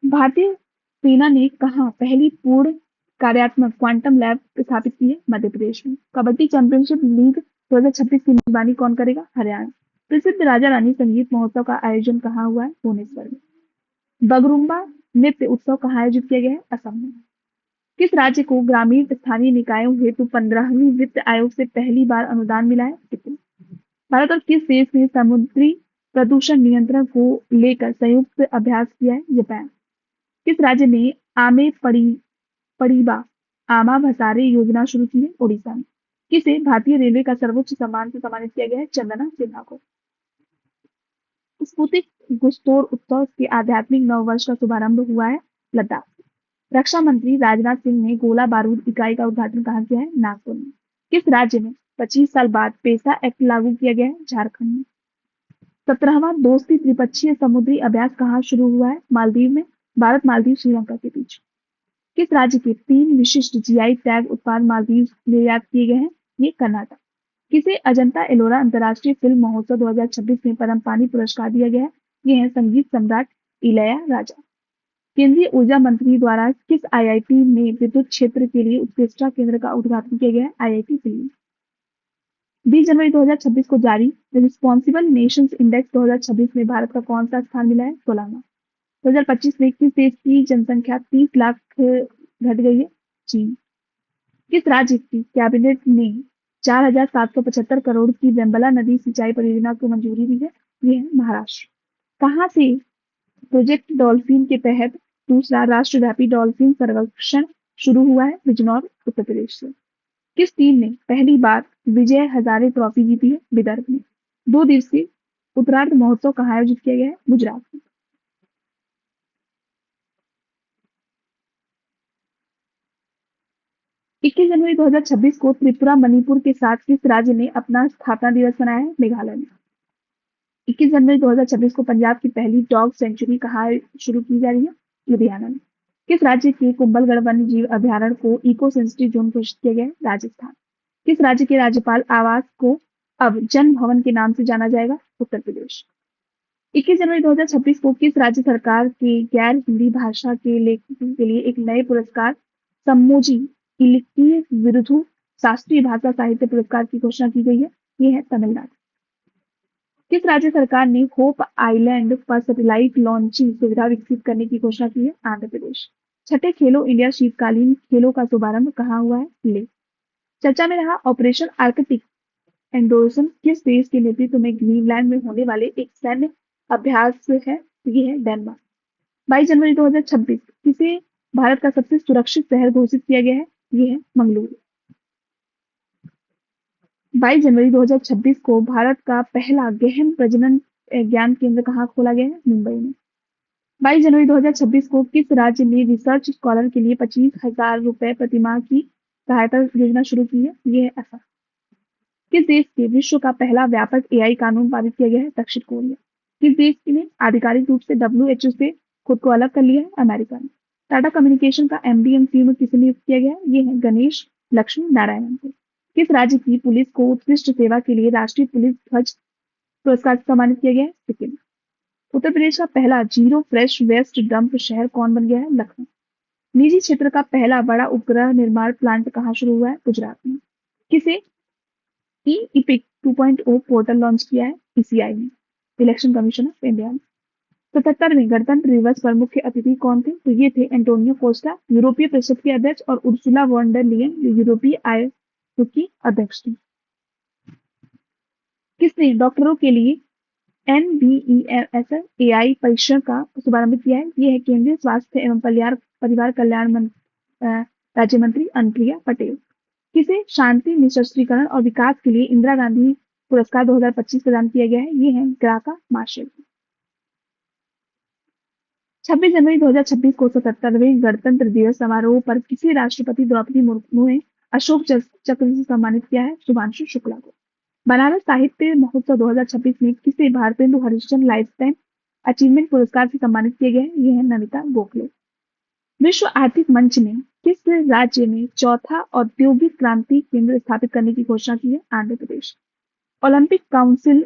भारतीय सेना ने कहाँ पहली पूर्ण कार्यात्मक क्वांटम लैब स्थापित की है? मध्य प्रदेश में। कबड्डी चैंपियनशिप लीग 2026 की मेजबानी कौन करेगा? हरियाणा। प्रसिद्ध राजा रानी संगीत महोत्सव का आयोजन कहाँ हुआ है? भुवनेश्वर में। बगरुम्बा नृत्य उत्सव कहाँ आयोजित किया गया है? असम में। किस राज्य को ग्रामीण स्थानीय निकायों हेतु 15वीं वित्त आयोग से पहली बार अनुदान मिला है? सिक्किम। भारत और किस देश ने समुद्री प्रदूषण नियंत्रण को लेकर संयुक्त अभ्यास किया है? जापान। किस राज्य ने पड़ीबा आमा भसारे योजना शुरू की है? ओडिशा में। किसे भारतीय रेलवे का सर्वोच्च सम्मान से सम्मानित किया गया है? चंदना सिन्हा को। स्पुतिक गुस्तोर उत्सव के आध्यात्मिक नववर्ष का शुभारंभ हुआ है लद्दाख। रक्षा मंत्री राजनाथ सिंह ने गोला बारूद इकाई का उद्घाटन कहाँ किया है? नागपुर में। किस राज्य में 25 साल बाद पेसा एक्ट लागू किया गया है? झारखंड में। 17वां दोस्ती त्रिपक्षीय समुद्री अभ्यास कहाँ शुरू हुआ है? मालदीव में। भारत मालदीव श्रीलंका के बीच। किस राज्य के 3 विशिष्ट जीआई टैग उत्पाद मालदीव निर्यात किए गए हैं? ये कर्नाटक। किसे अजंता एलोरा अंतर्राष्ट्रीय फिल्म महोत्सव 2026 में परम पानी पुरस्कार दिया गया है? ये है संगीत सम्राट इलैया राजा। केंद्रीय ऊर्जा मंत्री द्वारा किस आईआईटी में विद्युत क्षेत्र के लिए उत्कृष्टता केंद्र का उद्घाटन किया गया है? आईआईटी दिल्ली। 20 जनवरी 2026 को जारी रिस्पॉन्सिबल नेशंस इंडेक्स 2026 में भारत का कौन सा स्थान मिला है? 16वां। 2025 में किस देश की जनसंख्या 30 लाख घट गई है? चीन। किस राज्य की कैबिनेट ने 4,775 करोड़ की बेम्बला नदी सिंचाई परियोजना को मंजूरी दी है? ये है महाराष्ट्र। कहाँ से प्रोजेक्ट डॉल्फिन के तहत दूसरा राष्ट्रव्यापी डॉल्फिन सर्वेक्षण शुरू हुआ है? बिजनौर उत्तर प्रदेश से। किस टीम ने पहली बार विजय हजारे ट्रॉफी जीती है? विदर्भ में। 2 दिवसीय उत्तरार्ध महोत्सव कहाँ आयोजित किया गया है? गुजरात में। 21 जनवरी 2026 को त्रिपुरा मणिपुर के साथ किस राज्य ने अपना स्थापना दिवस मनाया है? मेघालय में। 21 जनवरी 2026 को पंजाब की पहली डॉग सेंचुरी कहाँ शुरू की जा रही है? लुधियाना में। किस राज्य के कुंभलगढ़ वन्य जीव अभ्यारण्य को इको सेंसिटिव जोन घोषित किया गया है? राजस्थान। किस राज्य के राज्यपाल आवास को अब जन भवन के नाम से जाना जाएगा? उत्तर प्रदेश। 21 जनवरी 2026 को किस राज्य सरकार के गैर हिंदी भाषा के लेखकों के लिए एक नए पुरस्कार सम्मोजी इलिक्की विरुधु शास्त्रीय भाषा साहित्य पुरस्कार की घोषणा की गई है? ये है तमिलनाडु। किस राज्य सरकार ने होप आइलैंड पर सैटेलाइट लॉन्चिंग सुविधा विकसित करने की घोषणा की है? आंध्र प्रदेश। छठे खेलो इंडिया शीतकालीन खेलों का शुभारंभ कहाँ हुआ है? लेह। चर्चा में रहा ऑपरेशन आर्कटिक एंडोर्सन किस देश के नेतृत्व में ग्रीनलैंड में होने वाले एक सैन्य अभ्यास है? ये है डेनमार्क। 22 जनवरी 2026 किसे भारत का सबसे सुरक्षित शहर घोषित किया गया है? ये है मंगलुरु। 22 जनवरी 2026 को भारत का पहला गहन प्रजनन ज्ञान केंद्र कहाँ खोला गया है? मुंबई में। 22 जनवरी 2026 को किस राज्य ने रिसर्च स्कॉलर के लिए 25,000 रुपए प्रतिमाह की सहायता योजना शुरू की है? ये है असम। किस देश के विश्व का पहला व्यापक एआई कानून पारित किया गया है? दक्षिण कोरिया। किस देश ने आधिकारिक रूप से डब्ल्यूएचओ से खुद को अलग कर लिया है? अमेरिका ने। टाटा कम्युनिकेशन का एमडी एमसीयू में किसे नियुक्त किया गया है? ये है गणेश लक्ष्मी नारायणन को। किस राज्य की पुलिस को उत्कृष्ट सेवा के लिए राष्ट्रीय पुलिस ध्वज पुरस्कार से सम्मानित किया गया है? सिक्किम। उत्तर प्रदेश का पहला जीरो फ्रेश वेस्ट डंप शहर कौन बन गया है? लखनऊ। निजी क्षेत्र का पहला बड़ा उपग्रह निर्माण प्लांट कहाँ शुरू हुआ है? गुजरात में। किसे ई इपिक 2.0 पोर्टल लॉन्च किया है? ईसीआई ने, इलेक्शन कमीशन ऑफ इंडिया ने। 77वें गणतंत्र दिवस पर मुख्य अतिथि कौन थे? तो ये थे एंटोनियो कोस्टा, यूरोपीय परिषद के अध्यक्ष, और उर्सुला वॉन डर लियन, जो यूरोपीय आयोग की अध्यक्ष थी। किसने डॉक्टरों के लिए NBESI परीक्षण का शुभारंभ किया है? ये है केंद्रीय स्वास्थ्य एवं परिवार कल्याण राज्य मंत्री अनुप्रिया पटेल। किसे शांति निशस्त्रीकरण और विकास के लिए इंदिरा गांधी पुरस्कार 2025 प्रदान किया गया है? ये है ग्राका मार्शल। 26 जनवरी 2026 को 77वें गणतंत्र दिवस समारोह पर किसी राष्ट्रपति द्रौपदी मुर्मू ने अशोक चक्र से सम्मानित किया है? शुभांशु शुक्ला को। बनारस साहित्य महोत्सव 2026 में किसे भारतेंदु हरिश्चंद्र लाइफटाइम अचीवमेंट पुरस्कार से सम्मानित किए गए? ये है नमिता गोखले। विश्व आर्थिक मंच ने किस राज्य में चौथा औद्योगिक क्रांति केंद्र स्थापित करने की घोषणा की है? Andhra Pradesh. Olympic council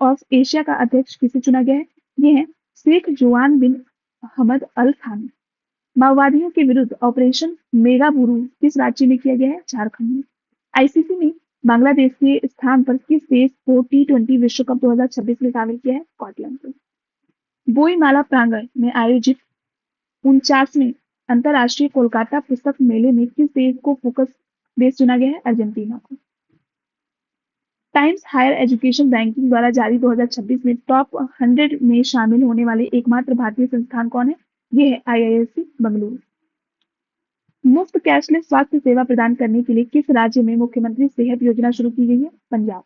of Asia का अध्यक्ष किसे चुना गया है? ये है शेख जुआन बिन अहमद अल थानी। माओवादियों के विरुद्ध ऑपरेशन मेगा बुरू किस राज्य में किया गया है? झारखंड में। आईसीसी ने बांग्लादेश के स्थान पर किस देश को T20 विश्व कप 2026 में शामिल किया है? स्कॉटलैंड को। बोईमाला प्रांगण में आयोजित 49वें अंतरराष्ट्रीय कोलकाता पुस्तक मेले में किस देश को फोकस देश चुना गया है? अर्जेंटीना को। टाइम्स हायर एजुकेशन रैंकिंग द्वारा जारी 2026 में टॉप 100 में शामिल होने वाले एकमात्र भारतीय संस्थान कौन है? ये है IISc बेंगलुरु। मुफ्त कैशलेस स्वास्थ्य सेवा प्रदान करने के लिए किस राज्य में मुख्यमंत्री सेहत योजना शुरू की गई है? पंजाब।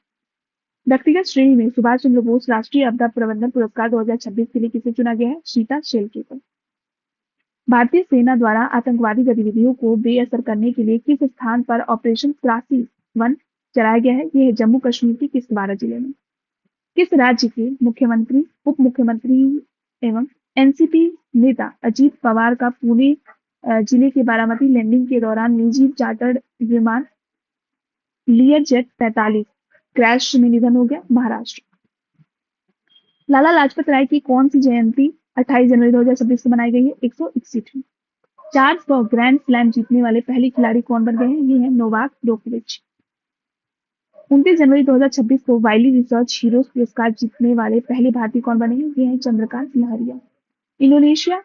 व्यक्तिगत श्रेणी में सुभाष चंद्र बोस राष्ट्रीय आपदा प्रबंधन पुरस्कार 2026 के लिए किसे चुना गया है? शीता शेल्के को। भारतीय सेना द्वारा आतंकवादी गतिविधियों को बेअसर करने के लिए किस स्थान पर ऑपरेशन त्रासी वन चलाया गया है? यह है जम्मू कश्मीर के किश्तवाड़ जिले में। किस राज्य के मुख्यमंत्री, उप मुख्यमंत्री एवं एनसीपी नेता अजीत पवार का पुणे जिले के बारामती लैंडिंग के दौरान निजी चार्टर्ड विमान लियरजेट 45 क्रैश में निधन हो गया? महाराष्ट्र। लाला लाजपत राय की कौन सी जयंती 28 जनवरी 2026 को मनाई गई है? 161। 400 ग्रैंड स्लैम जीतने वाले पहले खिलाड़ी कौन बन गए हैं? ये है नोवाक जोकोविच। 29 जनवरी 2026 को वाइली रिसर्च हीरोज पुरस्कार जीतने वाले पहले भारतीय कौन बने हैं? ये हैं चंद्रकांत लहरिया। इंडोनेशिया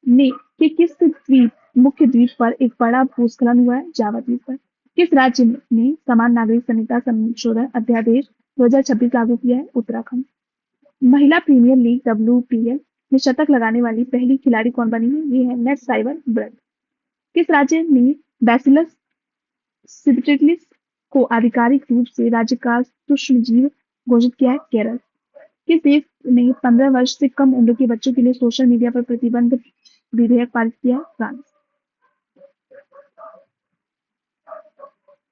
ने के किस मुख्य द्वीप पर एक बड़ा भूस्खलन हुआ है? जावा द्वीप पर। किस राज्य ने समान नागरिक संहिता संशोधन अध्यादेश 2026 लागू किया है? उत्तराखंड। महिला प्रीमियर लीग WPL में शतक लगाने वाली पहली खिलाड़ी कौन बनी है? ये है नेट साइबर ब्रड। किस राज्य ने बैसिलस सिबिटिलिस को आधिकारिक रूप से राज्य का सूक्ष्म जीव घोषित किया है? केरल। किस देश ने 15 वर्ष से कम उम्र के बच्चों के लिए सोशल मीडिया पर प्रतिबंध विधेयक पारित किया है? फ्रांस।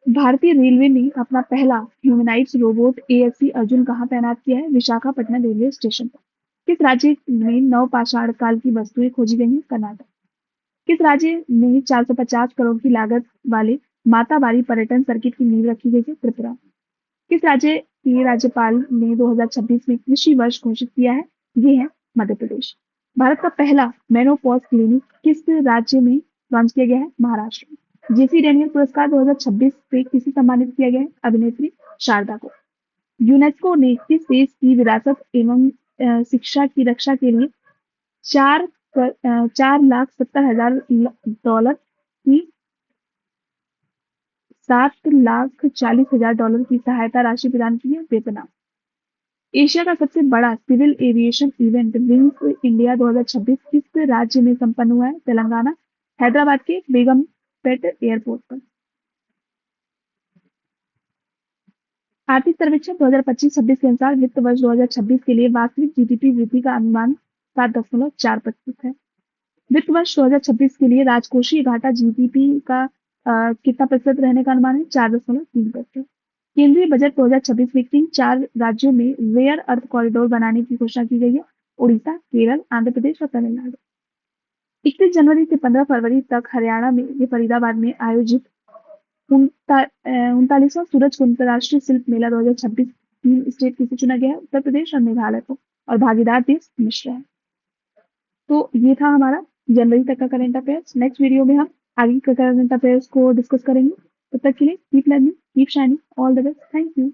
भारतीय रेलवे ने अपना पहला ह्यूमनाइज्ड रोबोट ASC अर्जुन कहाँ तैनात किया है? विशाखापट्टनम रेलवे स्टेशन पर। किस राज्य में नवपाषाण काल की वस्तुएं खोजी गई हैं? कर्नाटक। किस राज्य में 450 करोड़ की लागत वाले माताबारी पर्यटन सर्किट की नींव रखी गई है? त्रिपुरा। किस राज्य के राज्यपाल ने 2026 में कृषि वर्ष घोषित किया है? ये है मध्य प्रदेश। भारत का पहला मेनोपॉज क्लिनिक किस राज्य में लॉन्च किया गया है? महाराष्ट्र में। JC डैनियल पुरस्कार 2026 से किसे सम्मानित किया गया है? अभिनेत्री शारदा को। यूनेस्को ने किस देश की विरासत एवं शिक्षा की रक्षा के लिए 4,70,000 डॉलर की $7,40,000 की सहायता राशि प्रदान की है? वियतनाम। एशिया का सबसे बड़ा civil aviation event wings India 2026 किस राज्य में संपन्न हुआ है? तेलंगाना। हैदराबाद के बेगमपेट एयरपोर्ट पर। आर्थिक सर्वेक्षण 2025-26 के अनुसार वित्त वर्ष 2026 के लिए वास्तविक GDP वृद्धि का अनुमान 7.4% है। वित्त वर्ष 2026 के लिए राजकोषीय घाटा GDP का कितना प्रतिशत रहने का अनुमान है? 4.3%। केंद्रीय बजट 2026 में किन 4 राज्यों में रेयर अर्थ कॉरिडोर बनाने की घोषणा की गई है? उड़ीसा, केरल, आंध्र प्रदेश और तमिलनाडु। 31 जनवरी से 15 फरवरी तक हरियाणा में ये फरीदाबाद में आयोजित 39वां सूरज कुंड अंतर्राष्ट्रीय शिल्प मेला 2026 थीम स्टेट किसे चुना गया है? उत्तर प्रदेश और मेघालय को। और भागीदार देश मिश्र है। तो ये था हमारा जनवरी तक का करंट अफेयर्स। नेक्स्ट वीडियो में हम आगे के करंट अफेयर्स को डिस्कस करेंगे। तब तक के लिए keep learning, keep shining, all the best, thank you.